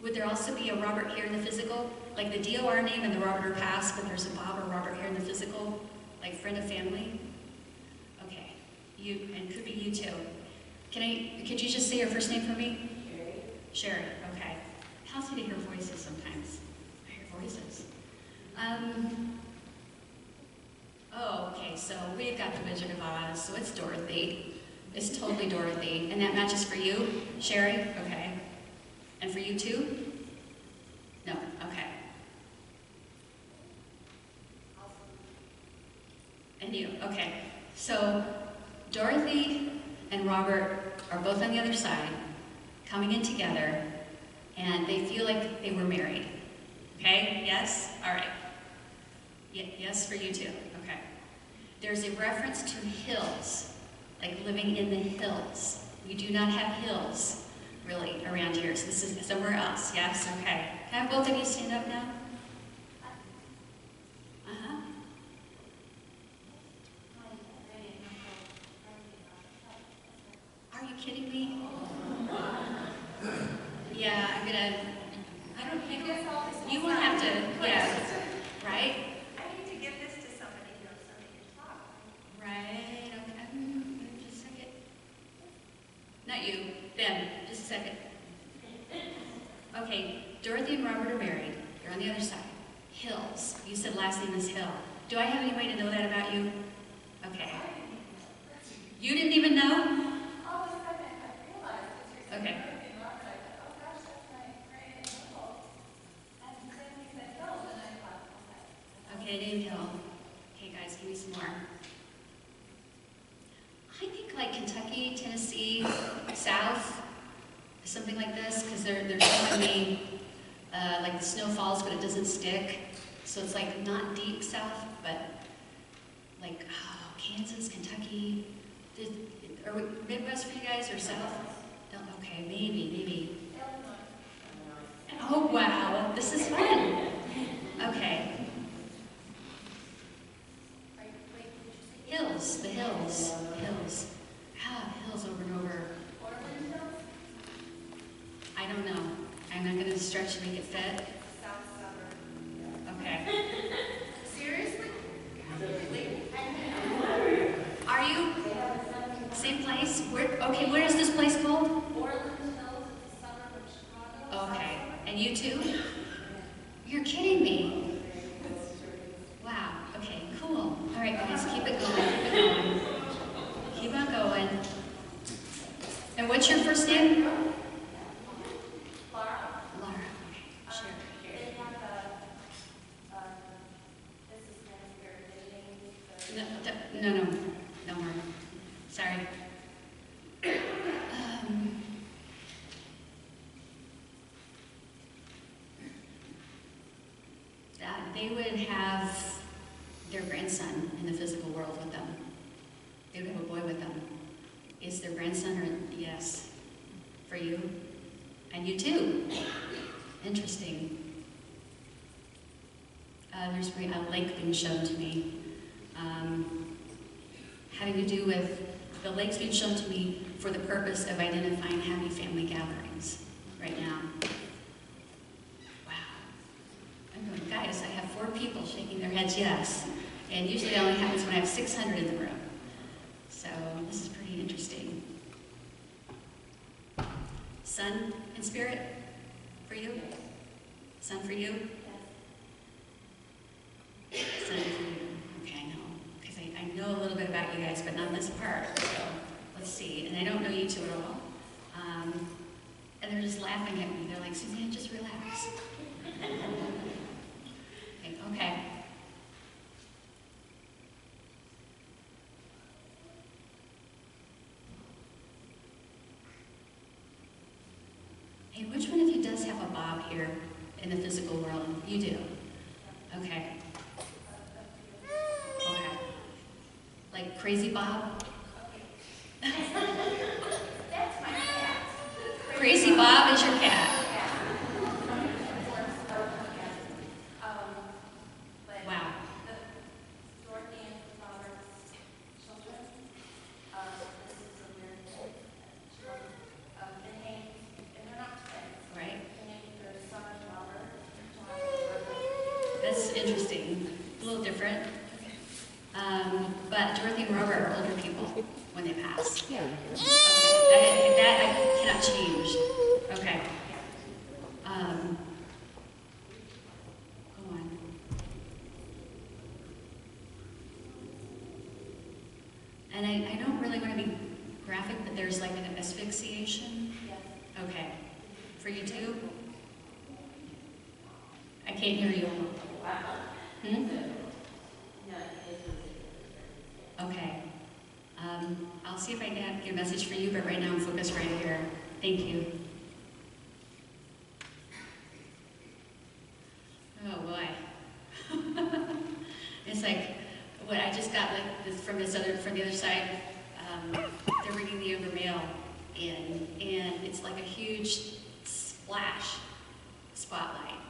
Would there also be a Robert here in the physical? Like the D-O-R name and the Robert are past, but there's a Bob or Robert here in the physical? Like friend of family? Okay. You, and could be you too. Could you just say your first name for me? Sherry. Sherry, okay. It helps me to hear voices sometimes. I hear voices. Oh, okay, so we've got the Wizard of Oz, so it's Dorothy. It's totally Dorothy. And that matches for you, Sherry? Okay. And for you too? No, okay. And you, okay. So Dorothy and Robert are both on the other side, coming in together, and they feel like they were married. Okay, yes? All right. Yes for you too, okay. There's a reference to hills, like living in the hills. We do not have hills, really, around here, so this is somewhere else, yes? Okay. Can I have both of you stand up now? Uh-huh. Are you kidding me? Yeah, you won't have to, yeah, right? I need to give this to somebody so somebody can talk. Right, okay, just a second. Not you, Ben, just a second. Okay, Dorothy and Robert are married. They're on the other side. Hills. You said last name is Hill. Do I have any way to know that about you? Okay. You didn't even know? Okay. Okay, name Hill. Okay, guys, give me some more. like Kentucky, Tennessee, South, something like this, because they're showing me like the snow falls, but it doesn't stick. So it's like not deep South, but like Kansas, Kentucky. Are we Midwest for you guys or South? Okay, maybe. Oh wow, this is fun. Okay. Hills, the hills. Hills over and over. I don't know. I'm not going to stretch to make it fit. Okay. Seriously? Are you? Same place? Okay, what is this place called? Okay. And you too? You're kidding me. Wow. Okay, cool. All right, guys, keep it going. Keep on going. And what's your first name? Laura. Okay, sure. No more. Sorry. They would have their grandson in the physical world with them. They would have a boy with them. Is their grandson or yes? For you? And you too? Interesting. There's a lake being shown to me. Having to do with the lake's being shown to me for the purpose of identifying happy family gatherings right now. Guys, I have 4 people shaking their heads yes, and usually it only happens when I have 600 in the room. So this is pretty interesting. Sun and spirit for you? Sun for you? Yes. Sun for you. Okay, I know. Because I know a little bit about you guys, but not this part. So let's see. And I don't know you two at all. And they're just laughing at me. They're like, Susanne, just relax. Okay. Hey, which one of you does have a bob here in the physical world? You do. Okay. Okay. Like Crazy Bob? That's my cat. Crazy Bob is your cat. That I cannot change. Okay. Go on. And I don't really want to be graphic, but there's like an asphyxiation. Yes. Okay. For you too? I can't hear you. Okay. I'll see if I can get a message for you, but right now I'm focused right here. Thank you. Oh boy. It's like what I just got like this from the other side. They're bringing the other mail in, and it's like a huge splash spotlight.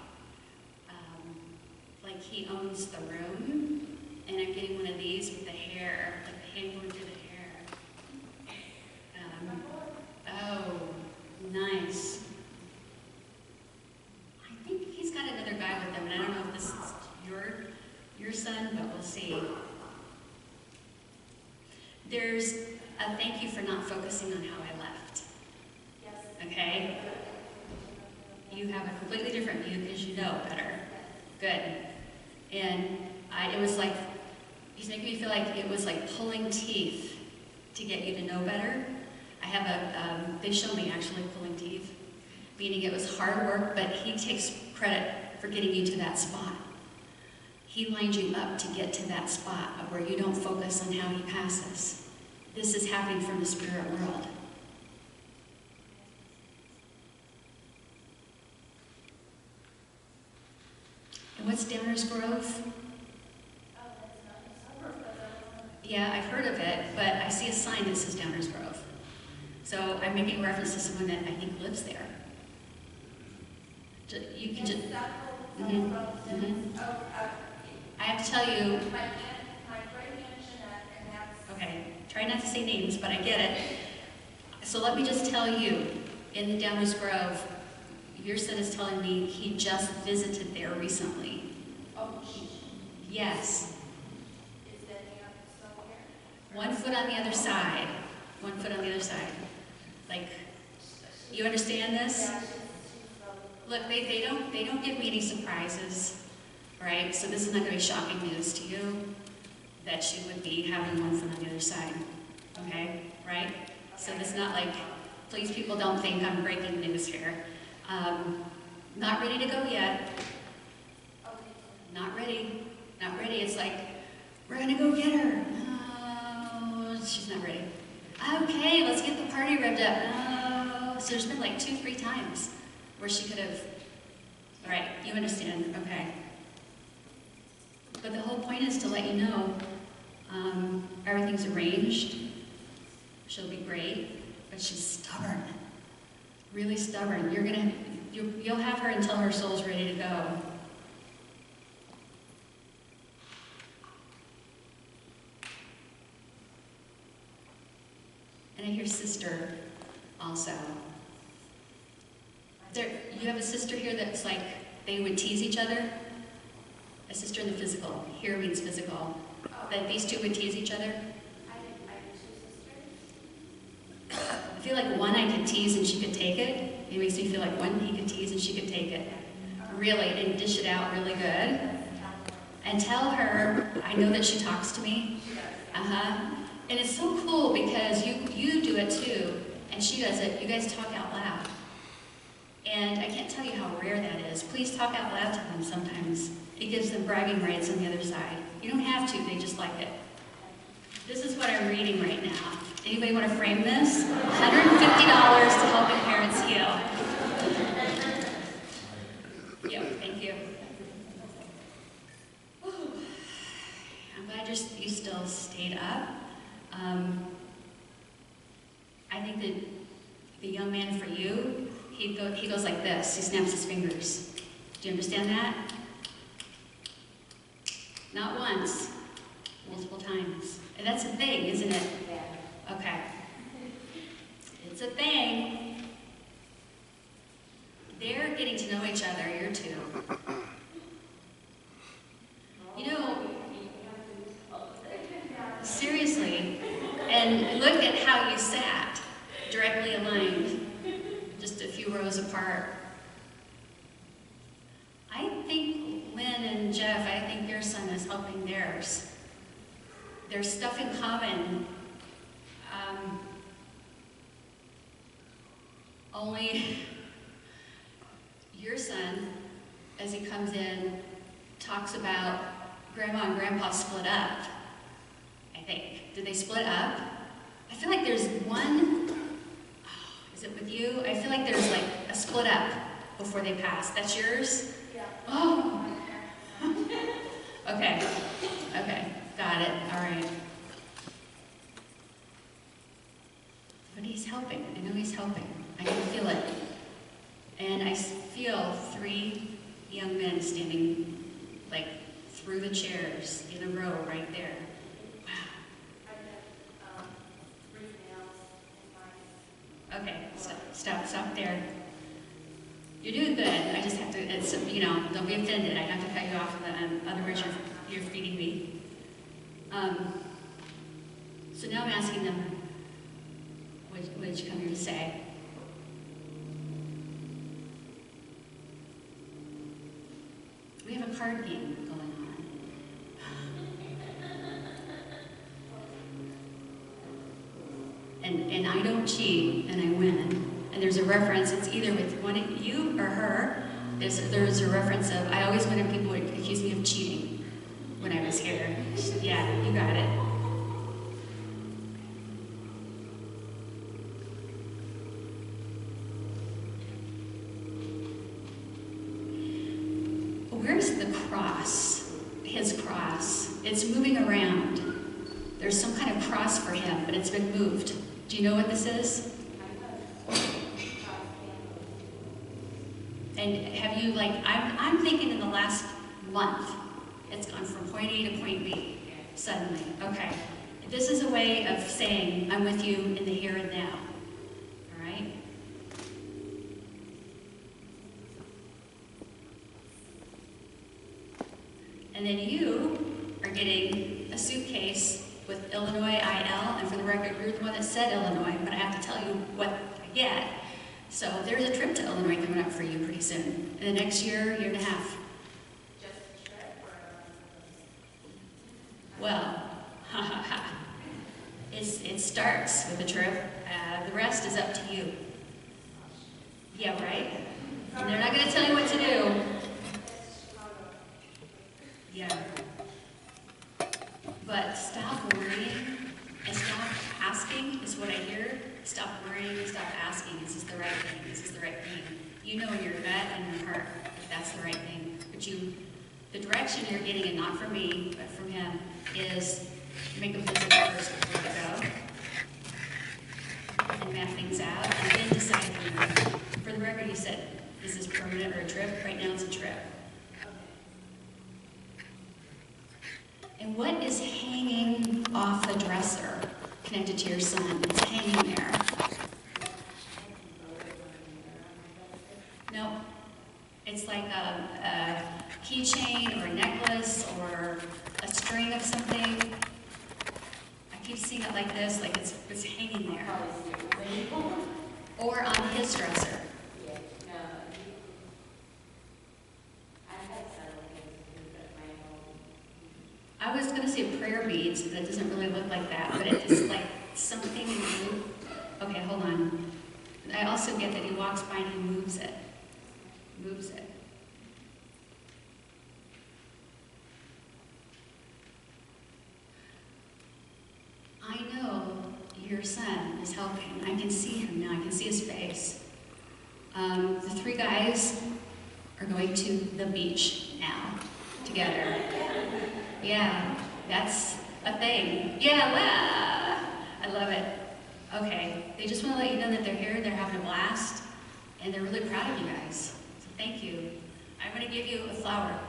Like he owns the room, and I'm getting one of these with the hair, like the hand going through the hair. Oh, nice. I think he's got another guy with him, and I don't know if this is your son, but we'll see. There's a thank you for not focusing on how I left. Yes. Okay? You have a completely different view because you know better. Good. And it was like, he's making me feel like it was like pulling teeth to get you to know better. I have they show me actually pulling teeth, meaning it was hard work, but he takes credit for getting you to that spot. He lined you up to get to that spot of where you don't focus on how he passes. this is happening from the spirit world. And what's Downers Grove? Yeah, I've heard of it, but I see a sign that says Downers Grove. So I'm making reference to someone that I think lives there. You can just... I have to tell you... Okay, try not to say names, but I get it. So let me just tell you, in the Downers Grove, your son is telling me he just visited there recently. Oh, Yes. is that somewhere? 1 foot on the other side. 1 foot on the other side. Like, you understand this? Look, they don't give me any surprises, right? So this is not going to be shocking news to you that she would be having 1 foot on the other side. Okay? Right? So it's not like, please people don't think I'm breaking news here. Not ready to go yet. Not ready. Not ready. It's like, we're going to go get her. No, she's not ready. Okay, let's get the party revved up. No. So there's been like 2-3 times where she could have, all right, you understand, okay. But the whole point is to let you know everything's arranged. She'll be great, but she's stubborn, really stubborn. You'll have her until her soul's ready to go. And I hear sister also. You have a sister here that's like, they would tease each other? A sister in the physical. Here means physical. That these two would tease each other? I have 2 sisters. I feel like one I could tease and she could take it. It makes me feel like one he could tease and she could take it. Really, and dish it out really good. And tell her, I know that she talks to me. And it's so cool because you do it too, and she does it. You guys talk out loud. And I can't tell you how rare that is. Please talk out loud to them sometimes. It gives them bragging rights on the other side. You don't have to, they just like it. This is what I'm reading right now. Anybody want to frame this? $150 to helping parents heal. Yeah, thank you. Whew. I'm glad you still stayed up. I think that the young man for you, he goes like this. He snaps his fingers. Do you understand that? Not once, multiple times. And that's a thing, isn't it? Yeah. Okay. It's a thing. They're getting to know each other, you two. You know, seriously, and look at how you sat, directly aligned, just a few rows apart. I think Lynn and Jeff, I think your son is helping theirs. There's stuff in common. Only your son, as he comes in, talks about Grandma and Grandpa split up, I think. Did they split up? I feel like there's one, is it with you? I feel like there's like a split up before they pass. That's yours? Yeah. Oh. Okay. Okay. Got it. All right. But he's helping. I know he's helping. I can feel it. And I feel 3 young men standing like through the chairs in a row right there. Wow. I have 3 nails in my... Okay. Stop there. You're doing good. I just have to, don't be offended. I have to cut you off. Otherwise, you're feeding me. So now I'm asking them, what did you come here to say? We have a card game going on. And I don't cheat, and I win. And there's a reference, it's either with one of you or her. There's a reference of, I always win when people would accuse me of cheating when I was here. Yeah, you got it. It's moving around. There's some kind of cross for him, but it's been moved. Do you know what this is? And have you, like, I'm thinking in the last month, it's gone from point A to point B, suddenly. Okay. This is a way of saying, I'm with you in the here and now. All right? And then you are getting a suitcase with Illinois IL, and for the record, you're the one that said Illinois, but I have to tell you what I get. So there's a trip to Illinois coming up for you pretty soon. In the next year and a half. Just a trip or? Well, it starts with a trip. The rest is up to you. Yeah, right? And they're not going to tell you what to do. Yeah. But stop worrying and stop asking is what I hear. Stop worrying and stop asking. Is this the right thing? Is this the right thing? You know in your gut and your heart if that's the right thing. But the direction you're getting, and not from me, but from him, is make a visit first before you go. And map things out, and then decide if you're going. For the record, you said, is this permanent or a trip? Right now it's a trip. And what is hanging off the dresser connected to your son? It's hanging there. No. It's like a keychain or a necklace or a string of something. I keep seeing it like this, like it's hanging there. Or on his dresser. I was going to say prayer beads, but it doesn't really look like that, but it is like something in you. Okay, hold on. I also get that he walks by and he moves it. Moves it. I know your son is helping. I can see him now. I can see his face. The three guys are going to the beach now together. Yeah, that's a thing. Yeah, well, I love it. Okay, they just want to let you know that they're here, they're having a blast, and they're really proud of you guys. So thank you. I'm going to give you a flower.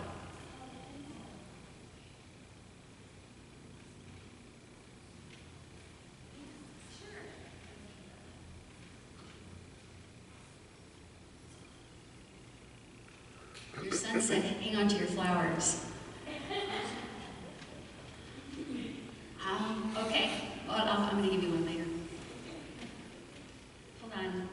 Your son said, hang on to your flowers. Okay, well, I'm going to give you one later. Hold on.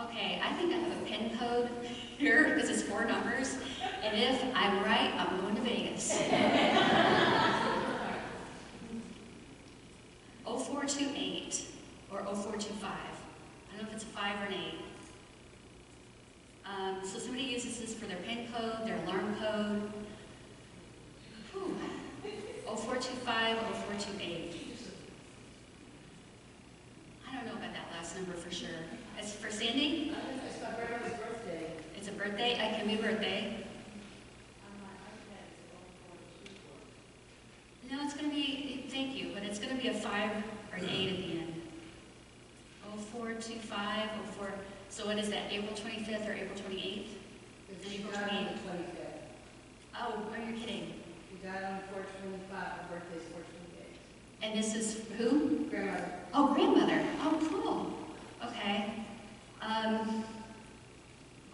Okay, I think I have a pin code here because it's 4 numbers, and if I'm right, I'm going to Vegas. 0428 or 0425. I don't know if it's a 5 or an 8. So somebody uses this for their PIN code, their alarm code. Whew. 0425, 0428. I don't know about that last number for sure. It's for Sandy? It's my grandma's birthday. It's a birthday? It can be a birthday. No, it's going to be, thank you, but it's going to be a 5 or an 8 at the end. 0425, 04. So what is that, April 25th or April 28th? April 28th. Oh, are you kidding? We died on 4/25. Her birthday's 4/28. And this is who? Grandmother. Oh, grandmother. Oh, cool. Okay.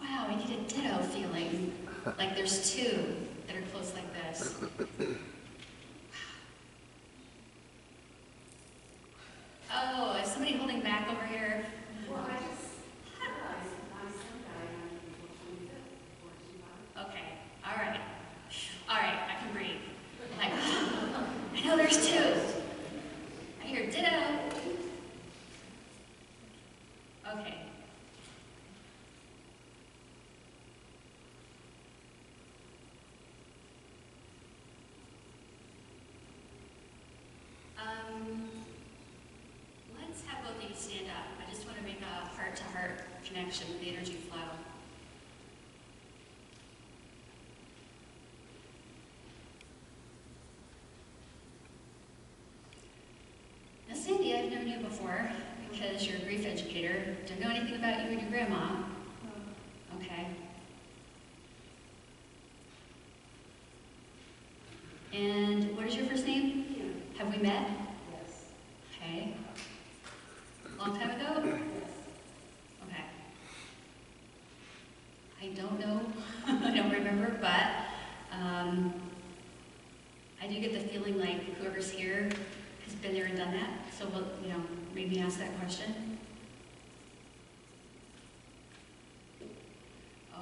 Wow, I get a ditto feeling. Like there's 2 that are close like this. Oh, is somebody holding back over here? Well, I just realized my son died on April 25th, 4/25. Okay. All right. All right, I can breathe. Like, I know there's 2. I hear ditto. Okay. Let's have both of you stand up. I just want to make a heart-to-heart connection with the energy flow. before because you're a grief educator. Don't know anything about you and your grandma. Okay. And what is your first name? Kim. Have we met? Yes. Okay. Long time ago? Yes. Okay. I don't know. I don't remember, but I do get the feeling like whoever's here has been there and done that. So we'll, maybe ask that question.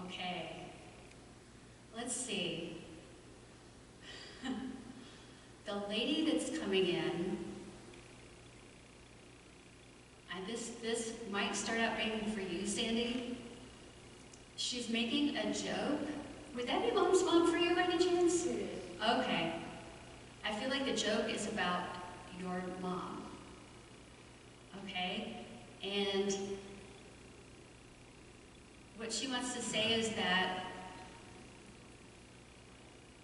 Okay. Let's see. The lady that's coming in, and this might start out being for you, Sandy. She's making a joke. Would that be Mom's mom for you by any chance? It is. Okay. I feel like the joke is about your mom. Okay? And what she wants to say is that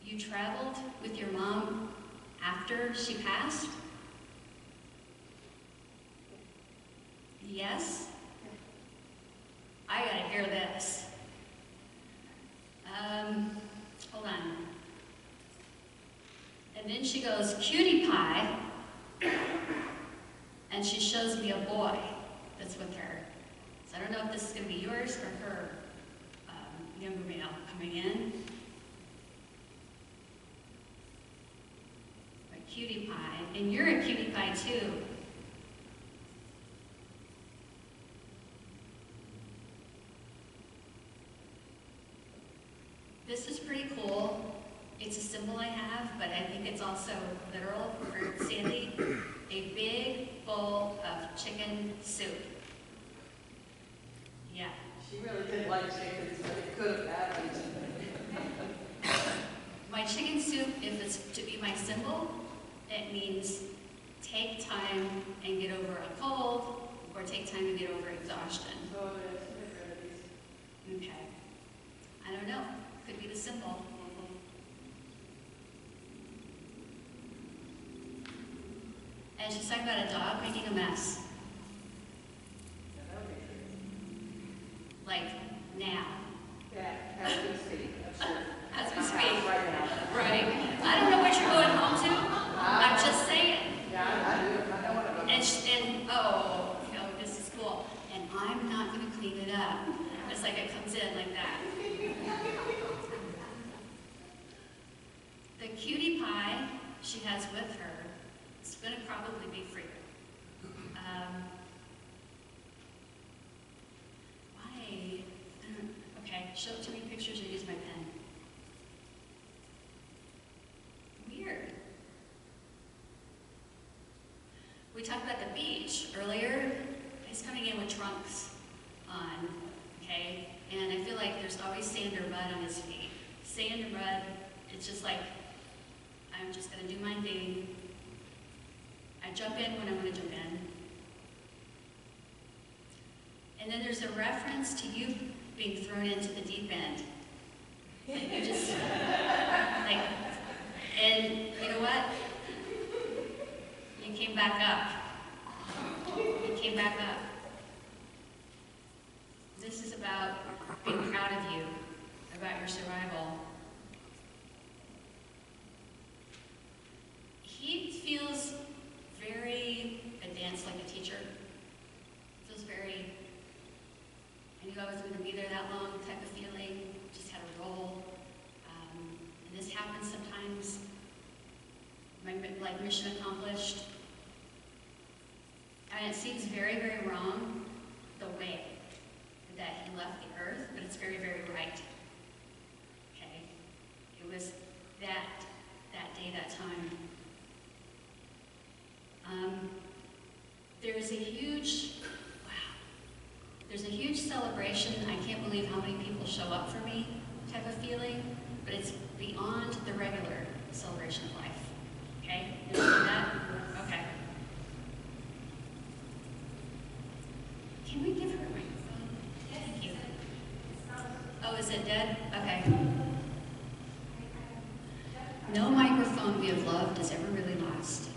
you traveled with your mom after she passed? Yes? I gotta hear this. Hold on. And then she goes, cutie pie, and she shows me a boy that's with her. So I don't know if this is gonna be yours or her younger male coming in. A cutie pie, and you're a cutie pie too. This is pretty cool. It's a symbol I have, but I think it's also literal for Sandy. A big bowl of chicken soup. Yeah. She really did like chicken, so it could have happened. My chicken soup, if it's to be my symbol, it means take time and get over a cold, or take time to get over exhaustion. So it is. Okay. I don't know. Could be the symbol. And she's talking about a dog making a mess. Like, now. Yeah, as we speak, I'm sure. As we speak. Right now. Right. I don't know what you're going home to. I'm just saying. Yeah, I do. I know what I'm going And this is cool. And I'm not going to clean it up. It's like it comes in like that. The cutie pie she has with her is going to probably be for you. Why? Okay, show it to me pictures or use my pen. Weird. We talked about the beach earlier. He's coming in with trunks on, okay? And I feel like there's always sand or mud on his feet. Sand or mud, it's just like, I'm just gonna do my thing. I jump in when I wanna jump in. And then there's a reference to you being thrown into the deep end. And you just, like, and you know what? You came back up. You came back up. This is about being proud of you, about your survival. He feels very advanced, like a teacher. Feels very, I knew I wasn't going to be there that long type of feeling. Just had a role. And this happens sometimes. Like mission accomplished. And it seems very, very wrong the way that he left the earth, but it's very, very right. Okay? It was that day, that time. There's a huge celebration. I can't believe how many people show up for me type of feeling, but it's beyond the regular celebration of life. Okay? You understand that? Okay. Can we give her a microphone? Thank you. Oh, is it dead? Okay. No microphone we have loved has ever really lost.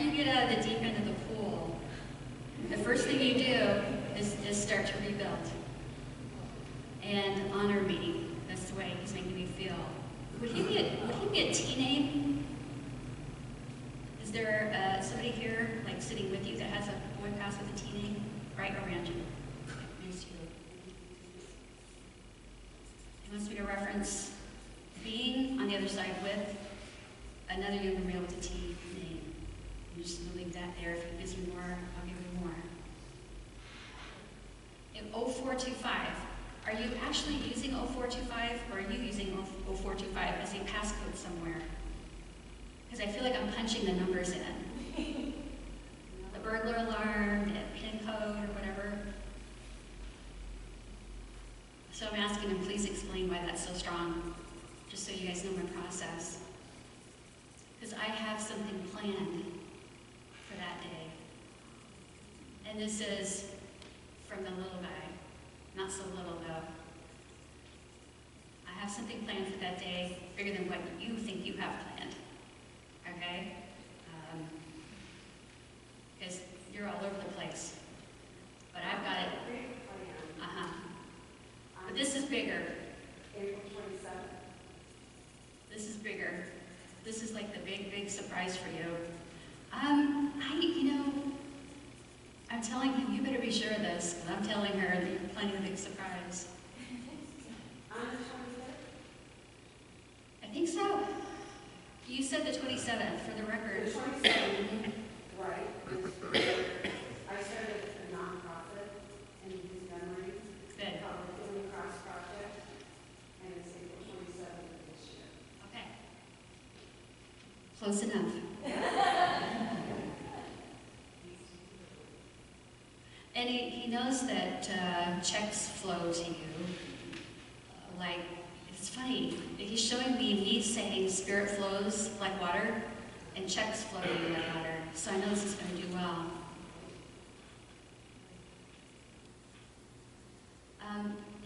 you get out of the deep end of the pool, the first thing you do is start to rebuild and honor me. That's the way he's making me feel. Would he be a T name? Is there somebody here, like sitting with you, that has a boy pass with a T name right around you? Next to you. He wants me to reference being on the other side with another young male with a T name. I'm just going to leave that there. If he gives me more, I'll give you more. In 0425, are you actually using 0425, or are you using 0425 as a passcode somewhere? Because I feel like I'm punching the numbers in. The burglar alarm, the PIN code, or whatever. So I'm asking him, please explain why that's so strong, just so you guys know my process. Because I have something planned for that day. And this is from the little guy. Not so little, though. I have something planned for that day, bigger than what you think you have planned. Okay? Because you're all over the place. But I've got it. But this is bigger. April 27th. This is bigger. This is like the big, big surprise for you. I'm telling him, you better be sure of this, because I'm telling her that you're planning a big surprise. On the 25th? I think so. You said the 27th, for the record. The 27th, right. I started a nonprofit in his memory. Good. Called the Healing Cross Project, and it's April 27th of this year. Okay. Close enough. And he knows that checks flow to you. Like, it's funny. He's showing me saying spirit flows like water, and checks flow to you like water. So I know this is going to do well.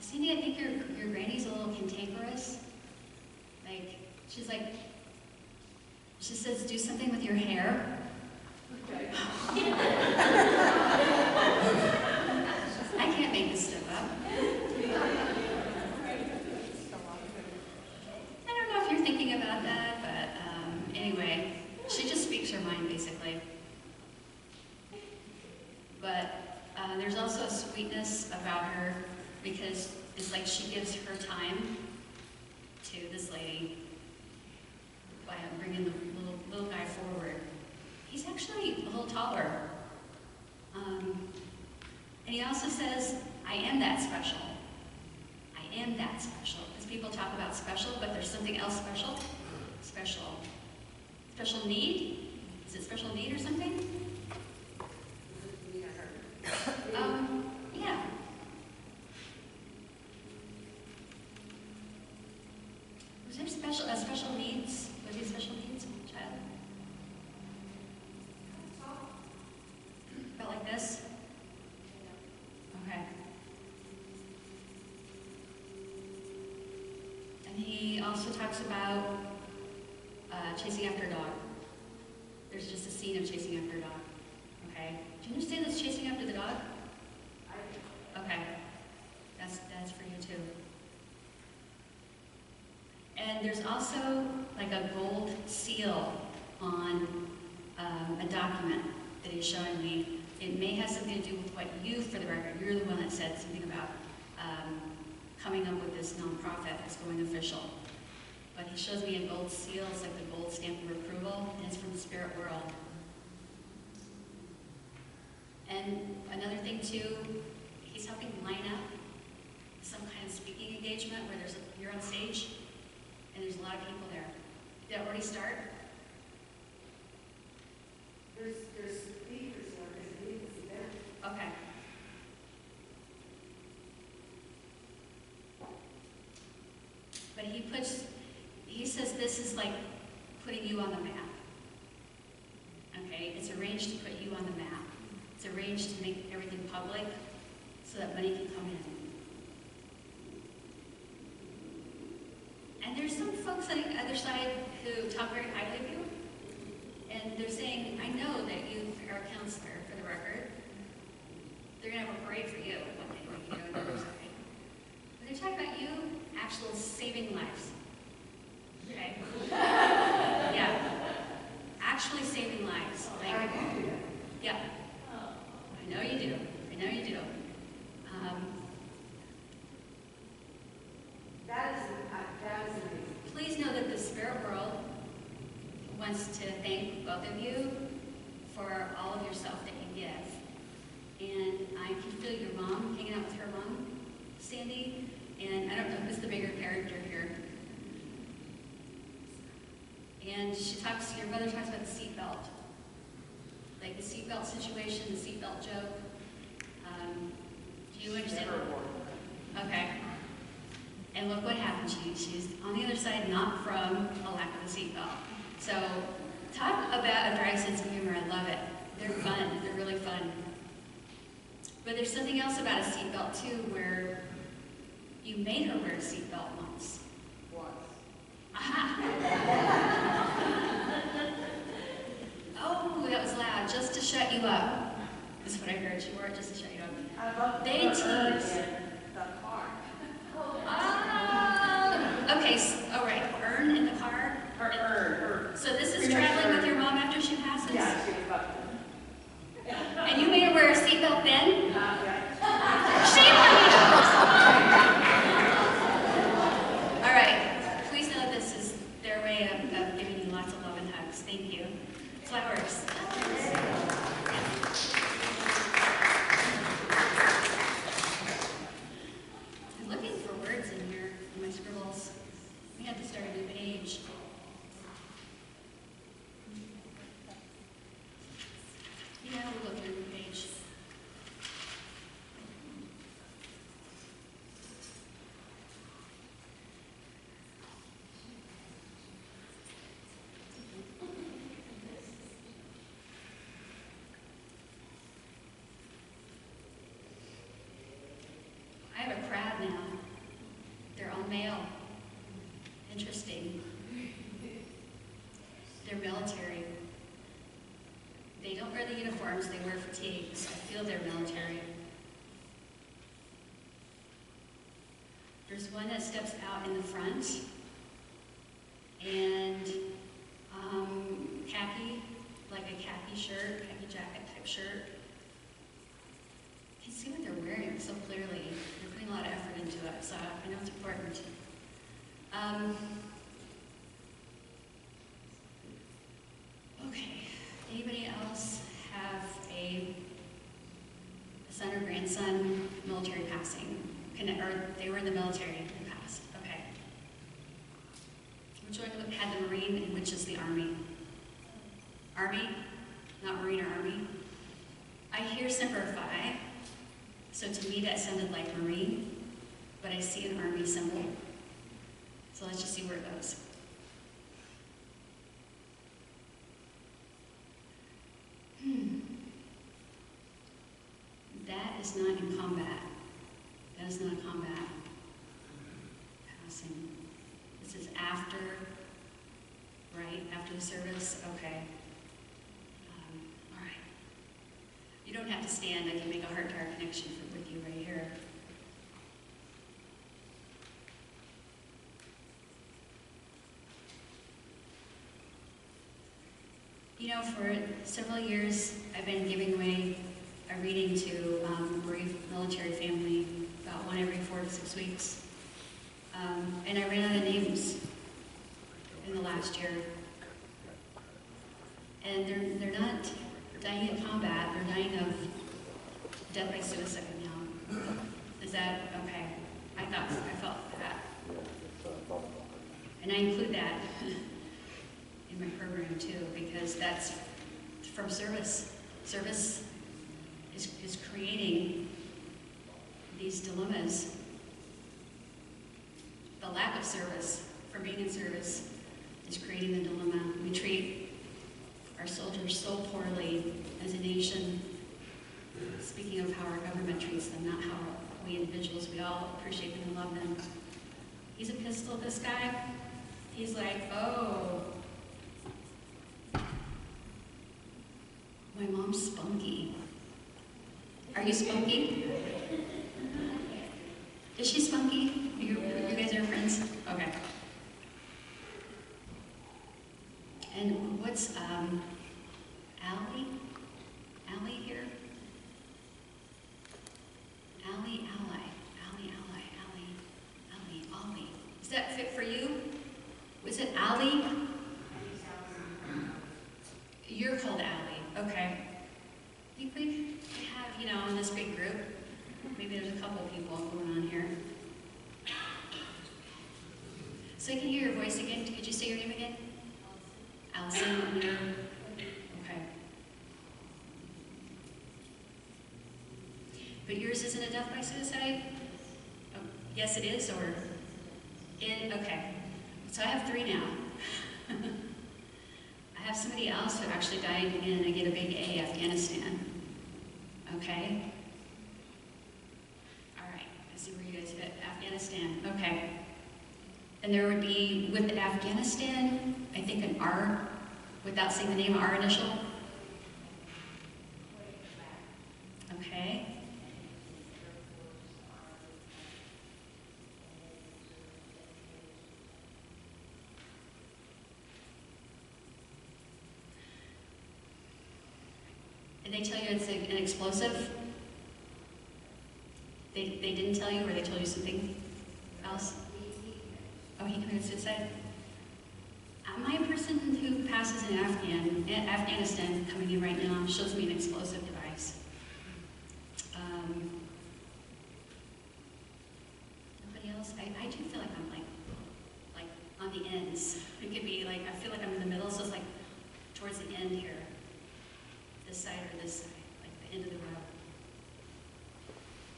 Cindy, I think your granny's a little cantankerous. Like, she says, do something with your hair. Okay. I can't make this stuff up. I don't know if you're thinking about that, but anyway, she just speaks her mind, basically. But there's also a sweetness about her, because it's like she gives her time to this lady by bringing the little guy forward. He's actually a little taller. And he also says, I am that special. I am that special. Because people talk about special, but there's something else special. Special. Special need? Is it special need or something? Yeah. Was there special needs? Was he special needs child? About like this? Okay. And he also talks about chasing after a dog. There's just a scene of chasing after a dog. Okay. Do you understand this chasing after the dog? Okay. That's for you too. And there's also like a gold seal on a document that he's showing me. It may have something to do with what you, for the record, you're the one that said something about coming up with this nonprofit that's going official. But he shows me a gold seal. It's like the gold stamp of approval, and it's from the spirit world. And another thing too, he's helping line up some kind of speaking engagement where you're on stage and there's a lot of people there. Did that already start? There's speakers who are going to lead this event. Okay. But he says this is like putting you on the map. Okay, it's arranged to put you on the map. It's arranged to make everything public so that money can come in. And there's some folks on the other side who talk very highly of you, And they're saying, I know that you are a counselor, for the record. They're going to have a parade for you one day, you know, another side. But they're talking about you actual saving lives. Okay? Yeah. Actually saving lives. Like, yeah. I know you do. I know you do. That is amazing. Please know that the spirit world wants to thank both of you for all of yourself that you give. And I can feel your mom hanging out with her mom, Sandy, and I don't know who's the bigger character here. And your mother talks about the seatbelt. Like the seatbelt situation, the seatbelt joke. Do you understand? Okay. And look what happened to you. She's on the other side, not from a lack of a seatbelt. So talk about a dry sense of humor. I love it. They're fun. They're really fun. But there's something else about a seatbelt too, where you made her wear a seatbelt once. Aha! Oh, that was loud. Just to shut you up. Is what I heard. She wore it just to shut you up. I love They tease. the car. Okay, all right. Earn in the car. Her. So this is traveling with your mom after she passes? Yeah, she was about. And you made her wear a seatbelt then? Yeah. Shame on you! All right. Please know this is their way of giving you lots of love and hugs. Thank you. Flowers. I'm looking for words in here in my scribbles. We have to start a new page. Yeah, we'll go through a new page. I have a crowd now. They're all male. Interesting. They're military. They don't wear the uniforms, they wear fatigues. I feel they're military. There's one that steps out in the front, and khaki, like a khaki shirt, khaki jacket type shirt. You can see what they're wearing so clearly. They're putting a lot of effort into it, so I know it's important. Okay, anybody else have a son or grandson military passing? Or they were in the military and passed, okay. Which one had the Marine and which is the Army? Army? Not Marine or Army? I hear Semper Fi, so to me that sounded like Marine, but I see an Army symbol. So let's just see where it goes. That is not in combat. That is not a combat passing. This is after, right? After the service? Okay. All right. You don't have to stand. I can make a heart-to-heart connection with you right here. You know, for several years, I've been giving away a reading to a bereaved military family, about one every 4 to 6 weeks. And I ran out of names in the last year. And they're not dying in combat, they're dying of death by suicide now. Is that okay? I felt that. And I include that in my program too, because that's from service. Service is creating these dilemmas. The lack of service, from being in service, is creating the dilemma. We treat our soldiers so poorly as a nation. Speaking of how our government treats them, not how we individuals, we all appreciate them and love them. He's a pistol, this guy. He's like, oh, my mom's spunky. Are you spunky? Is she spunky? You guys are friends? Okay. And what's Allie? Allie here? Allie. Does that fit for you? Was it Allie? You're called Allie. Okay. I think we have, in this big group, maybe there's a couple people going on here. So I can hear your voice again. Could you say your name again? Allison. Okay. But yours isn't a death by suicide? Oh, yes, it is, or? Okay. So I have 3 now. I have somebody else who actually died in, I get a big A, Afghanistan. Okay? All right, I see where you guys fit. Afghanistan, okay. And there would be, with Afghanistan, I think an R, without saying the name, R initial. Okay. And they tell you it's an explosive? They didn't tell you, or they told you something else? Oh, he committed suicide? My person who passes in Afghanistan coming in right now shows me an explosive device. Nobody else? I do feel like I'm like on the ends. It could be like, I feel like I'm in the middle, so it's like towards the end here. This side or this side, like the end of the row.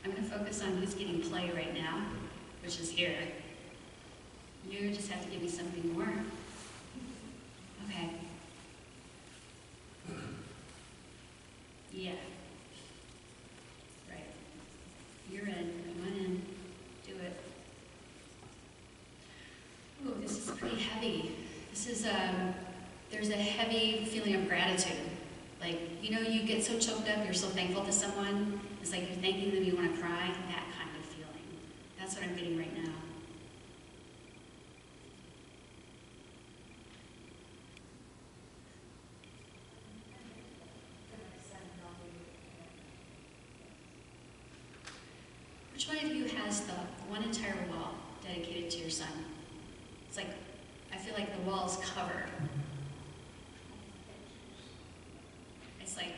I'm going to focus on who's getting play right now, which is here. You just have to give me something more. Okay. Yeah. Right. You're in. Come on in. Do it. Ooh, this is pretty heavy. This is, there's a heavy feeling of gratitude. Like, you get so choked up, you're so thankful to someone. It's like you're thanking them, you want to cry. That kind of feeling. That's what I'm getting right now. Which one of you has the one entire wall dedicated to your son? It's like, I feel like the wall's covered. It's like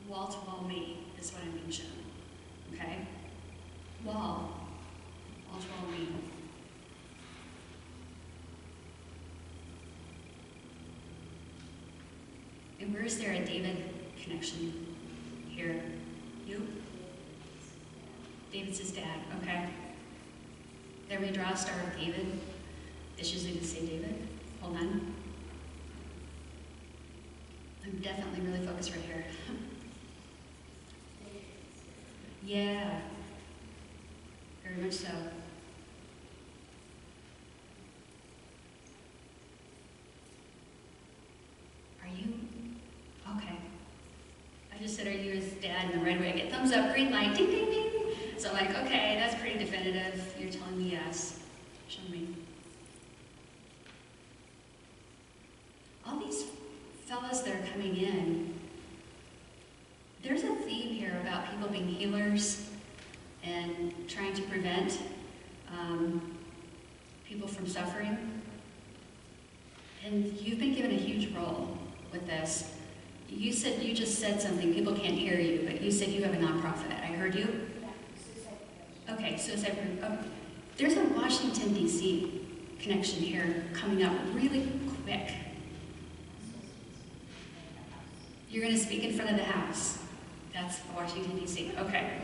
wall-to-wall me is what I'm being shown. Okay? Wall-to-wall me. And where is there a David connection here? You? David's his dad, okay. There we draw a star of David. It's usually the same David. Hold on. I'm definitely really focused right here. Yeah. Very much so. Are you? Okay. I just said, are you his dad? And then right away I get thumbs up, green light, ding, ding, ding. So I'm like, okay, that's pretty definitive. You're telling me yes. Show me. All these fellas that are coming in, there's a theme here about people being healers and trying to prevent people from suffering. And you've been given a huge role with this. You said, you just said something, people can't hear you, but you said you have a nonprofit. I heard you? Okay, suicide. Okay. There's a Washington, D.C. connection here coming up really quick. You're going to speak in front of the House. That's Washington, D.C. Okay.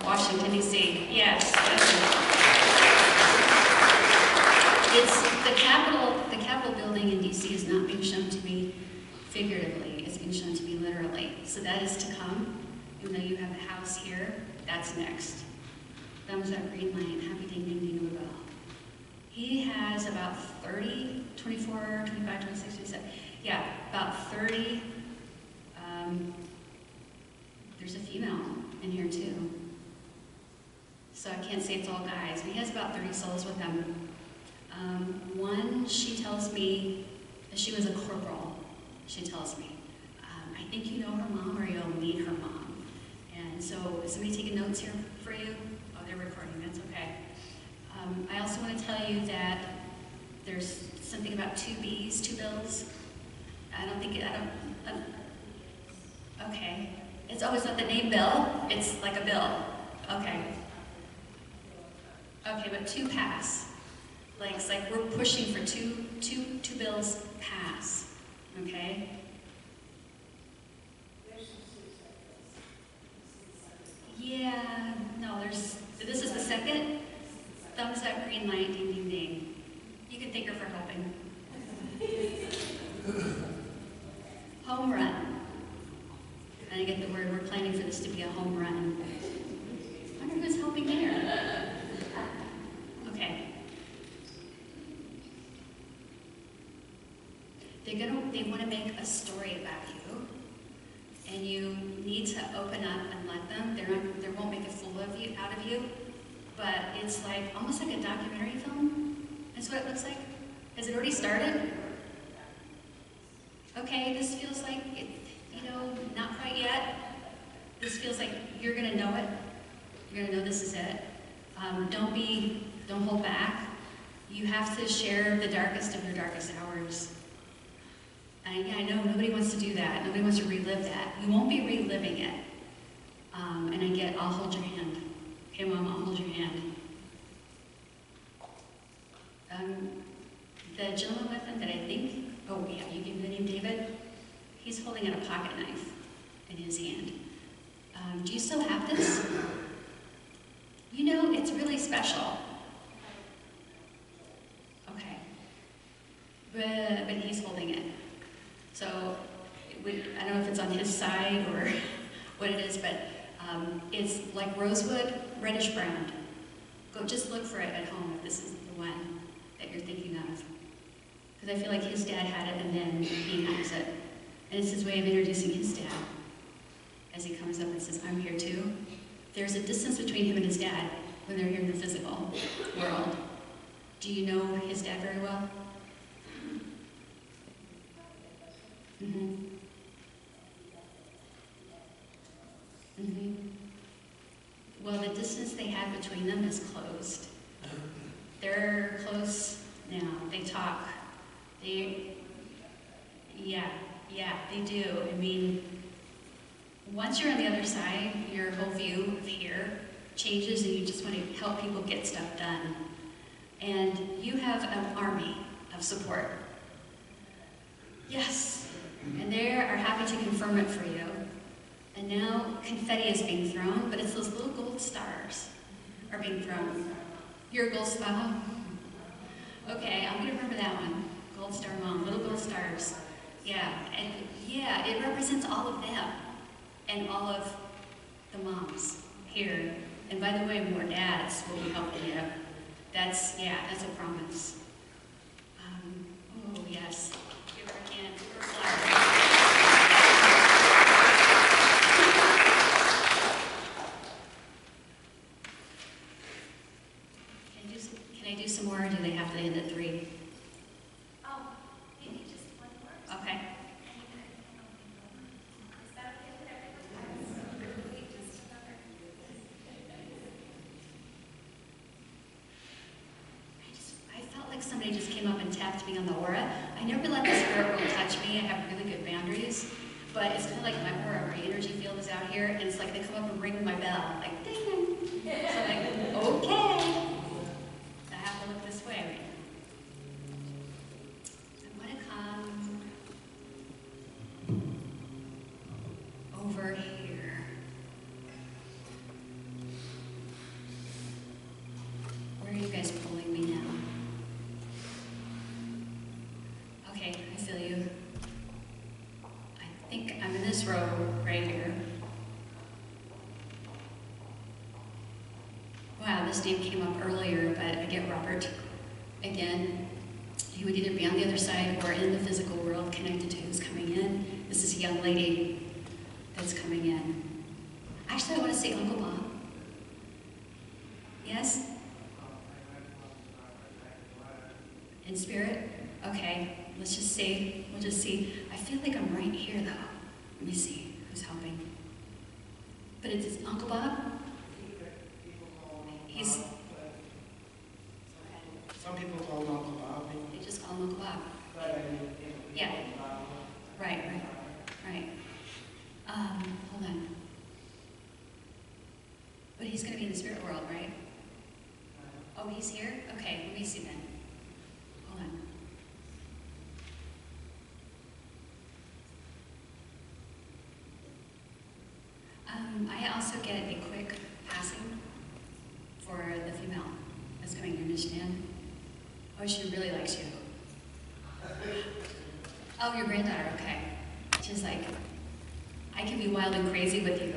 Washington, D.C. Yes. It's the Capitol building in D.C. is not being shown to me figuratively. It's being shown to me literally. So that is to come. Even though you have the House here, that's next. Thumbs up, green light, happy ding ding ding of a bell. He has about 30, 24, 25, 26, 27. Yeah, about 30. There's a female in here too. So I can't say it's all guys, but he has about 30 souls with him. One, she tells me that she was a corporal. She tells me, I think you know her mom or you'll meet her mom. And so is somebody taking notes here for you? Oh, they're recording, that's okay. I also want to tell you that there's something about 2 B's, 2 bills. Okay. It's always not the name Bill, it's like a bill. Okay. Okay, but 2 pass. Like, it's like we're pushing for two bills pass. Okay? Yeah, no, this is the second. Thumbs up, green light, ding, ding, ding. You can thank her for helping. Home run. And I get the word, we're planning for this to be a home run. I wonder who's helping there. Okay. They want to make a story about you, and you need to open up and let them. They won't make a fool out of you, but it's like almost like a documentary film. That's what it looks like. Has it already started? Okay, this feels like it, not quite yet. This feels like you're gonna know it. You're gonna know this is it. Don't hold back. You have to share the darkest of your darkest hours. And I know nobody wants to do that. Nobody wants to relive that. You won't be reliving it. I'll hold your hand. Okay, Mom, I'll hold your hand. The gentleman with him that I think, you gave me the name David? He's holding out a pocket knife in his hand. Do you still have this? It's really special. Okay. But he's holding it. So, I don't know if it's on his side or what it is, but it's like rosewood, reddish brown. Go just look for it at home if this is the one that you're thinking of. Because I feel like his dad had it and then he has it. And it's his way of introducing his dad. As he comes up and says, I'm here too. There's a distance between him and his dad when they're here in the physical world. Do you know his dad very well? Mm-hmm. Mm-hmm. Well, the distance they had between them is closed. They're close now. They talk. They do. I mean, once you're on the other side, your whole view of here changes and you just want to help people get stuff done. And you have an army of support. Yes. And they are happy to confirm it for you. And now confetti is being thrown, but it's those little gold stars are being thrown. You're a gold star. Okay, I'm gonna remember that one. Gold star mom, little gold stars. Yeah, and it represents all of them and all of the moms here. And by the way, more dads will be helping you. That's a promise. Oh yes, give her a hand, give her a flower. Can I do some more, or do they have to end at 3? Maybe just one more. Okay. Is that okay with everyone? Wait just another. I felt like somebody just came up and tapped me on the aura. I never let the spirit world touch me. I have really good boundaries. But it's kind of like my aura, my energy field is out here, and it's like they come up and ring my bell, like ding. So I'm like, okay. I have to look this way. I want to come over here. Where are you guys pulling me now? Okay, I feel you. I think I'm in this row right here. Wow, this name came up earlier, but I get Robert. again, he would either be on the other side or in the physical world connected to who's coming in. This is a young lady that's coming in. Actually, I want to say Uncle Bob. Yes? In spirit? Okay, we'll just see. I feel like I'm right here though. Let me see who's helping. But it's Uncle Bob? He's... Some people call him Uncle Bob. They just call him Uncle Bob. Yeah. Right. Hold on. But he's going to be in the spirit world, right? Oh, he's here? Okay, let me see then. Hold on. I also get a quick passing for the female that's coming here, understand? Oh, she really likes you. Oh, your granddaughter, okay. She's like, I can be wild and crazy with you.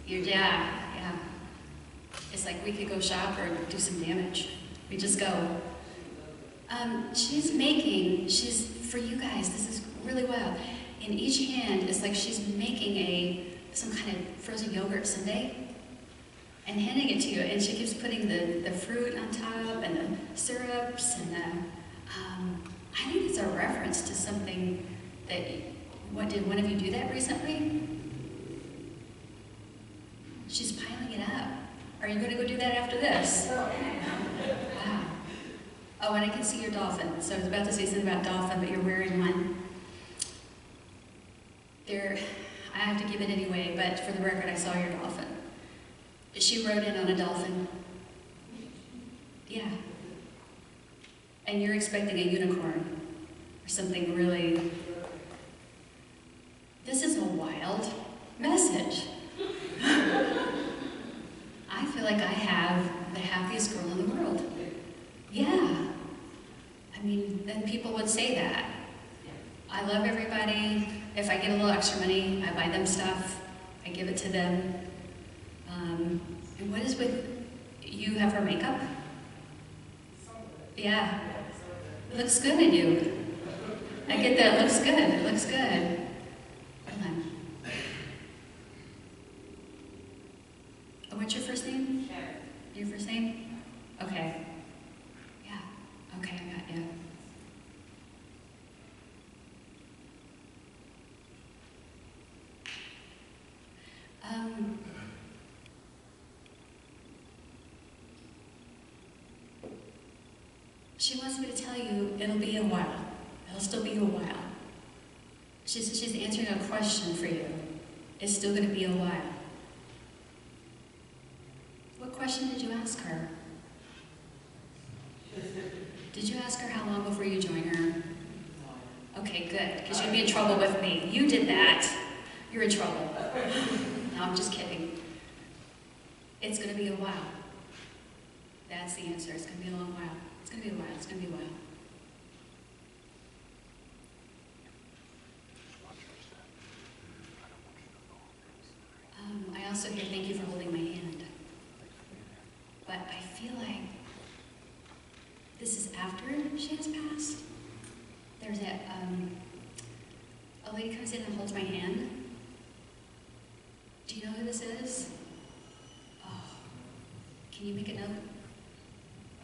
Your dad, yeah. It's like we could go shop or do some damage. We just go. She's, for you guys, this is really wild. In each hand, it's like she's making some kind of frozen yogurt sundae and handing it to you. And she keeps putting the fruit on top and the syrups and I think it's a reference to something that, did one of you do that recently? She's piling it up. Are you going to go do that after this? Wow. Oh, and I can see your dolphin. So I was about to say something about dolphin, but you're wearing one. I have to give it anyway, but for the record, I saw your dolphin. She rode in on a dolphin. Yeah. And you're expecting a unicorn or something really... This is a wild message. I feel like I have the happiest girl in the world. Yeah. I mean, then people would say that. I love everybody. If I get a little extra money, I buy them stuff. I give it to them. And what is with... You have her makeup? Yeah. It looks good on you. I get that. It looks good. It looks good. Hold on. Oh, what's your first name? Sharon. Your first name? Okay. Yeah. Okay, I got you. She wants me to tell you it'll be a while. It'll still be a while. She's answering a question for you. It's still going to be a while. What question did you ask her? Did you ask her how long before you join her? Okay, good, because you'd be in trouble with me. You did that. You're in trouble. No, I'm just kidding. It's going to be a while. That's the answer. It's going to be a long while. It's going to be a while. It's going to be a while. I also hear thank you for holding my hand. But I feel like this is after she has passed. There's a lady comes in and holds my hand. Do you know who this is? Oh, can you make a note?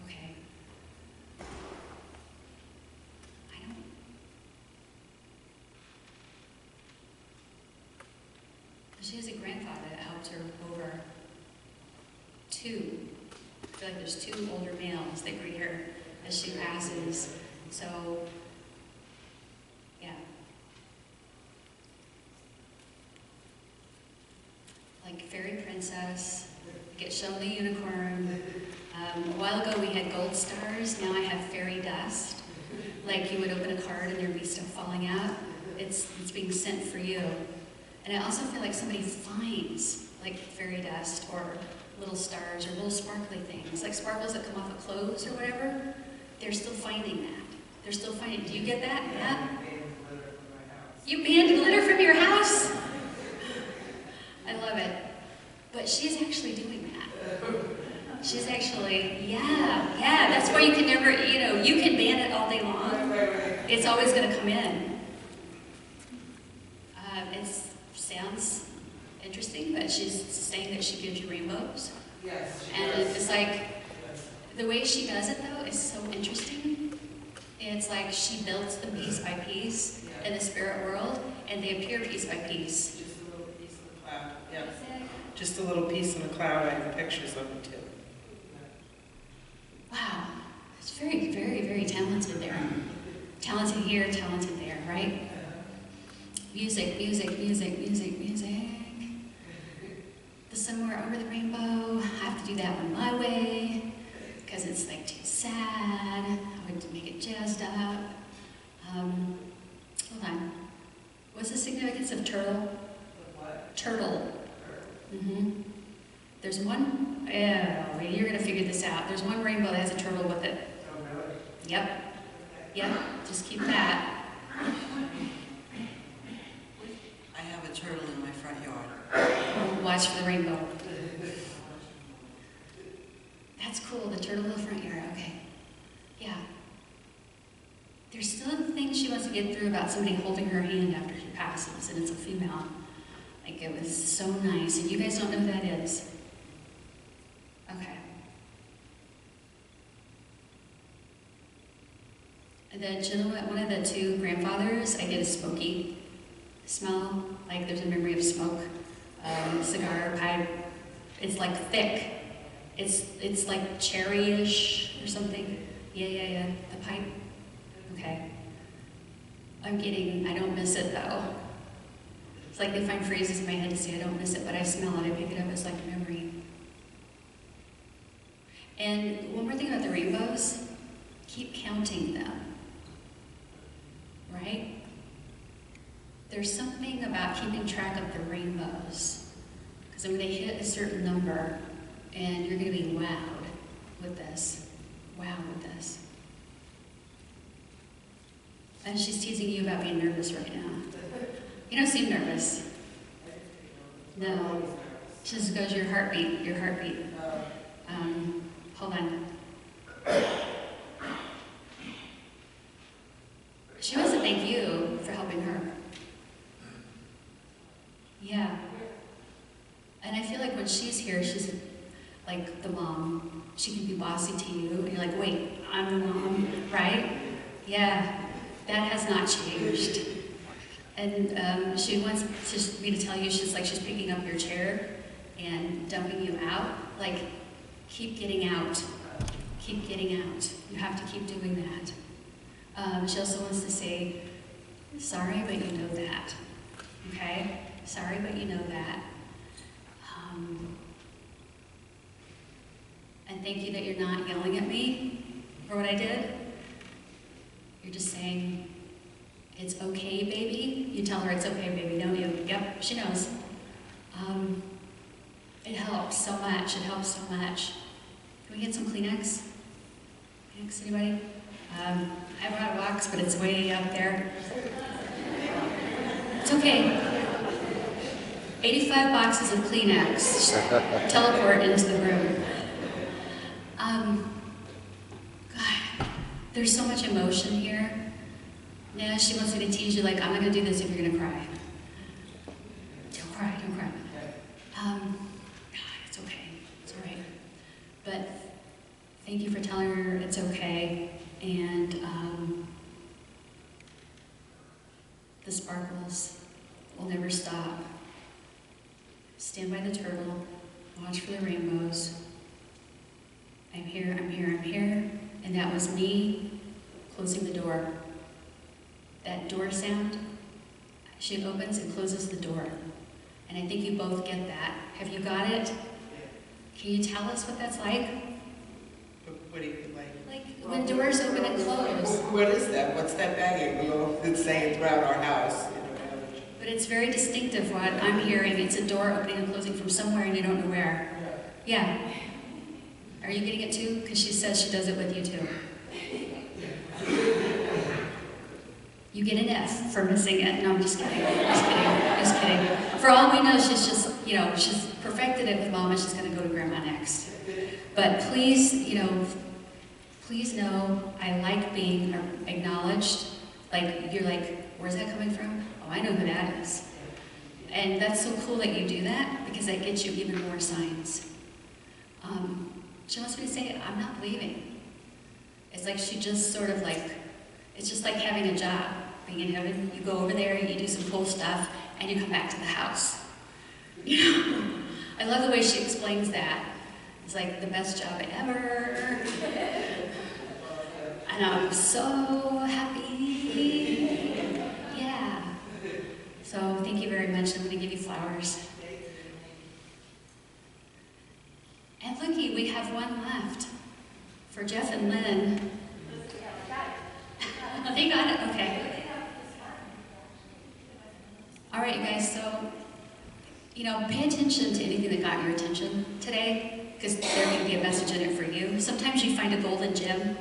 Okay. I don't. She has a grandfather that helped her over two. I feel like there's two older males that greet her as she passes. So, yeah. Like fairy princess, get shown the unicorn. A while ago we had gold stars, now I have fairy dust. Like you would open a card and there'd be stuff falling out. It's being sent for you. And I also feel like somebody finds like fairy dust or little stars or little sparkly things, like sparkles that come off of clothes or whatever. They're still finding that. They're still finding. Do you get that? Yeah? You banned glitter from your house? I love it. But she's actually doing that. She's actually, yeah, that's why you can never, you can ban it all day long. It's always going to come in. It sounds interesting, but she's saying that she gives you rainbows. Yes. And it's like, the way she does it though is so interesting. It's like she builds them piece by piece in the spirit world, and they appear piece by piece. Just a little piece of the cloud. Yeah. Just a little piece in the cloud. I have pictures of it too. Wow, it's very, very, very talented there. Talented here, talented there, right? Music, music, music, music, music. The Somewhere Over the Rainbow, I have to do that one my way, because it's like too sad. I would make it jazzed up. Hold on. What's the significance of turtle? What? Turtle. There's one, you're going to figure this out. There's one rainbow that has a turtle with it. Oh, really? Yep, just keep that. I have a turtle in my front yard. Watch for the rainbow. That's cool, the turtle in the front yard, okay. Yeah. There's still a thing she wants to get through about somebody holding her hand after she passes, and it's a female. Like, it was so nice, and you guys don't know who that is. Okay. And the gentleman, one of the two grandfathers, I get a smoky smell, like there's a memory of smoke. Cigar pipe. It's like thick. It's like cherry-ish or something. Yeah. The pipe. Okay. I don't miss it though. It's like they find phrases in my head to say I don't miss it, but I smell it. I pick it up as like a memory. And one more thing about the rainbows, keep counting them. Right? There's something about keeping track of the rainbows. Because I'm going to hit a certain number, and you're going to be wowed with this. Wow with this. And she's teasing you about being nervous right now. You don't seem nervous. No. She just goes, your heartbeat. Hold on. She wants to thank you for helping her. Yeah. And I feel like when she's here, she's like the mom. She can be bossy to you, and you're like, wait, I'm the mom, right? Yeah, that has not changed. And she wants me to tell you, she's picking up your chair and dumping you out. Like, keep getting out. Keep getting out. You have to keep doing that. She also wants to say, sorry, but you know that. Okay? Sorry, but you know that. And thank you that you're not yelling at me for what I did. You're just saying, it's okay, baby. You tell her it's okay, baby, don't you? Yep, she knows. It helps so much. It helps so much. Can we get some Kleenex? Kleenex, anybody? I brought a box, but it's way out there. It's okay. 85 boxes of Kleenex. Teleport into the room. God, there's so much emotion here. Yeah, she wants me to tease you like, I'm not going to do this if you're going to cry. Don't cry. It's okay. It's all right. But thank you for telling her it's okay. And the sparkles will never stop. Stand by the turtle. Watch for the rainbows. I'm here. And that was me closing the door. That door sound, she opens and closes the door. And I think you both get that. Have you got it? Can you tell us what that's like? What do you like? Like when doors open and close. What is that? What's that banging? We all been saying throughout our house. But it's very distinctive what I'm hearing. It's a door opening and closing from somewhere and you don't know where. Yeah. Are you getting it too? Because she says she does it with you too. You get an F for missing it. No, I'm just kidding. Just kidding. For all we know, she's just, you know, she's perfected it with Mom, and she's going to go to Grandma next. But please, you know, please know I like being acknowledged. Like, you're like, where's that coming from? Oh, I know who that is. And that's so cool that you do that, because that gets you even more signs. She wants me to say, I'm not leaving. It's like she just sort of like, it's just like having a job, being in heaven. You go over there, you do some cool stuff, and you come back to the house. You know? I love the way she explains that. It's like the best job ever. And I'm so happy. Yeah. So thank you very much. I'm going to give you flowers. And looky, we have one left for Jeff and Lynn. They got it? Okay. All right, you guys, so, you know, pay attention to anything that got your attention today, because there can be a message in it for you. Sometimes you find a golden gem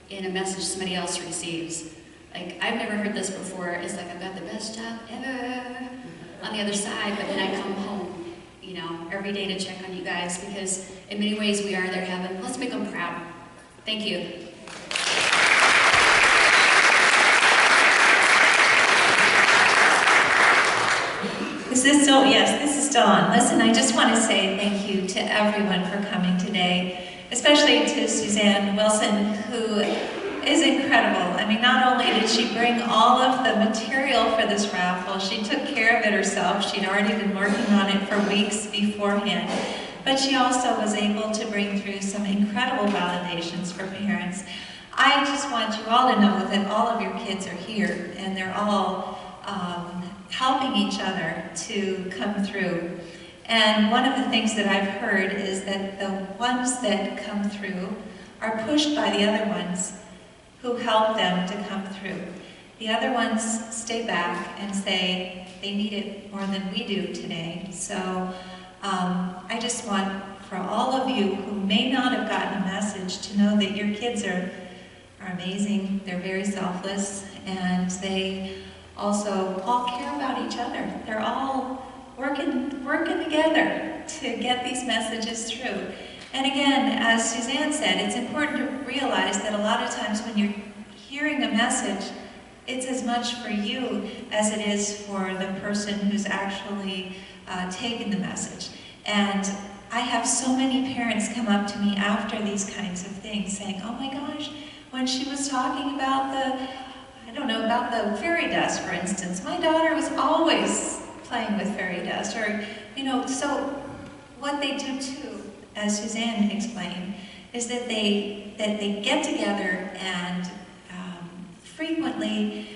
in a message somebody else receives. Like, I've never heard this before. It's like, I've got the best job ever on the other side, but then I come home, you know, every day to check on you guys, because in many ways we are their heaven. Let's make them proud. Thank you. Is this still, yes, this is still on. Listen, I just want to say thank you to everyone for coming today, especially to Susanne Wilson, who is incredible. I mean, not only did she bring all of the material for this raffle, she took care of it herself. She'd already been working on it for weeks beforehand, but she also was able to bring through some incredible validations for parents. I just want you all to know that all of your kids are here, and they're all helping each other to come through. And one of the things that I've heard is that the ones that come through are pushed by the other ones who help them to come through. The other ones stay back and say they need it more than we do today. So I just want for all of you who may not have gotten a message to know that your kids are amazing. They're very selfless, and they also all care about each other. They're all working together to get these messages through. And again, as Susanne said, it's important to realize that a lot of times when you're hearing a message, it's as much for you as it is for the person who's actually taken the message. And I have so many parents come up to me after these kinds of things saying, oh my gosh, when she was talking about about the fairy dust, for instance, my daughter was always playing with fairy dust. Or, you know, so what they do too, as Susanne explained, is that they get together and frequently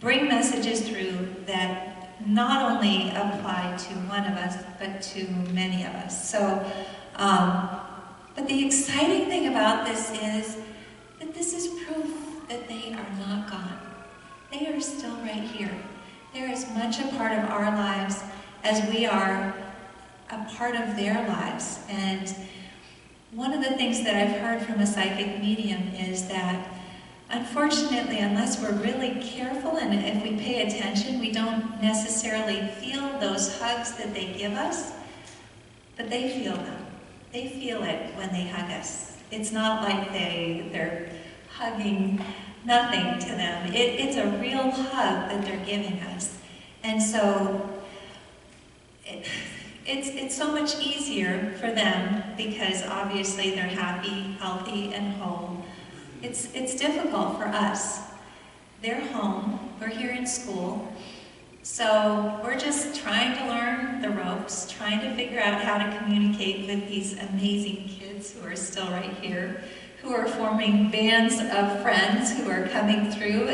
bring messages through that not only apply to one of us, but to many of us. So, but the exciting thing about this is that this is proof that they are not gone. They are still right here. They're as much a part of our lives as we are a part of their lives. And one of the things that I've heard from a psychic medium is that, unfortunately, unless we're really careful and if we pay attention, we don't necessarily feel those hugs that they give us, but they feel them. They feel it when they hug us. It's not like they're hugging nothing to them. It's a real hug that they're giving us. And so it's so much easier for them because obviously they're happy, healthy, and whole. It's difficult for us. They're home, we're here in school, so we're just trying to learn the ropes, trying to figure out how to communicate with these amazing kids who are still right here, who are forming bands of friends who are coming through,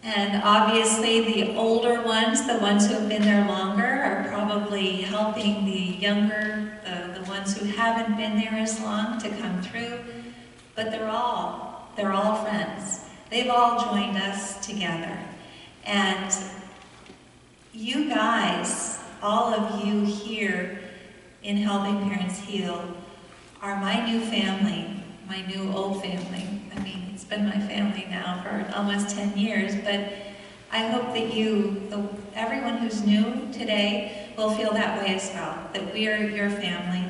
and obviously the older ones, the ones who have been there longer, are probably helping the younger, the ones who haven't been there as long to come through. But they're all friends. They've all joined us together. And you guys, all of you here in Helping Parents Heal, are my new family, my new old family. I mean, it's been my family now for almost 10 years, but I hope that everyone who's new today will feel that way as well, that we are your family.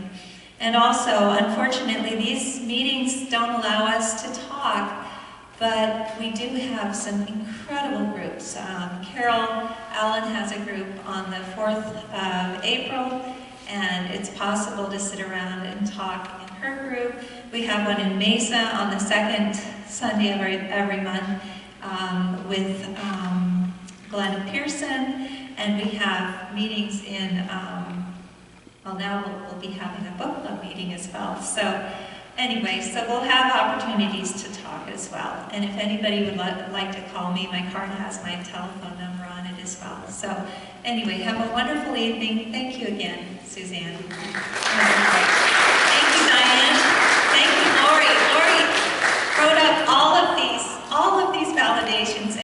And also, unfortunately, these meetings don't allow us to talk, but we do have some incredible groups. Carol Allen has a group on the 4th of April, and it's possible to sit around and talk in her group. We have one in Mesa on the 2nd Sunday every month with Glenn Pearson, and we have meetings in, well, now we'll be having a book club meeting as well. So anyway, so we'll have opportunities to talk as well. And if anybody would like to call me, my card has my telephone number on it as well. So anyway, have a wonderful evening. Thank you again, Suzanne. Thank you, Diane. Thank you, Lori. Lori wrote up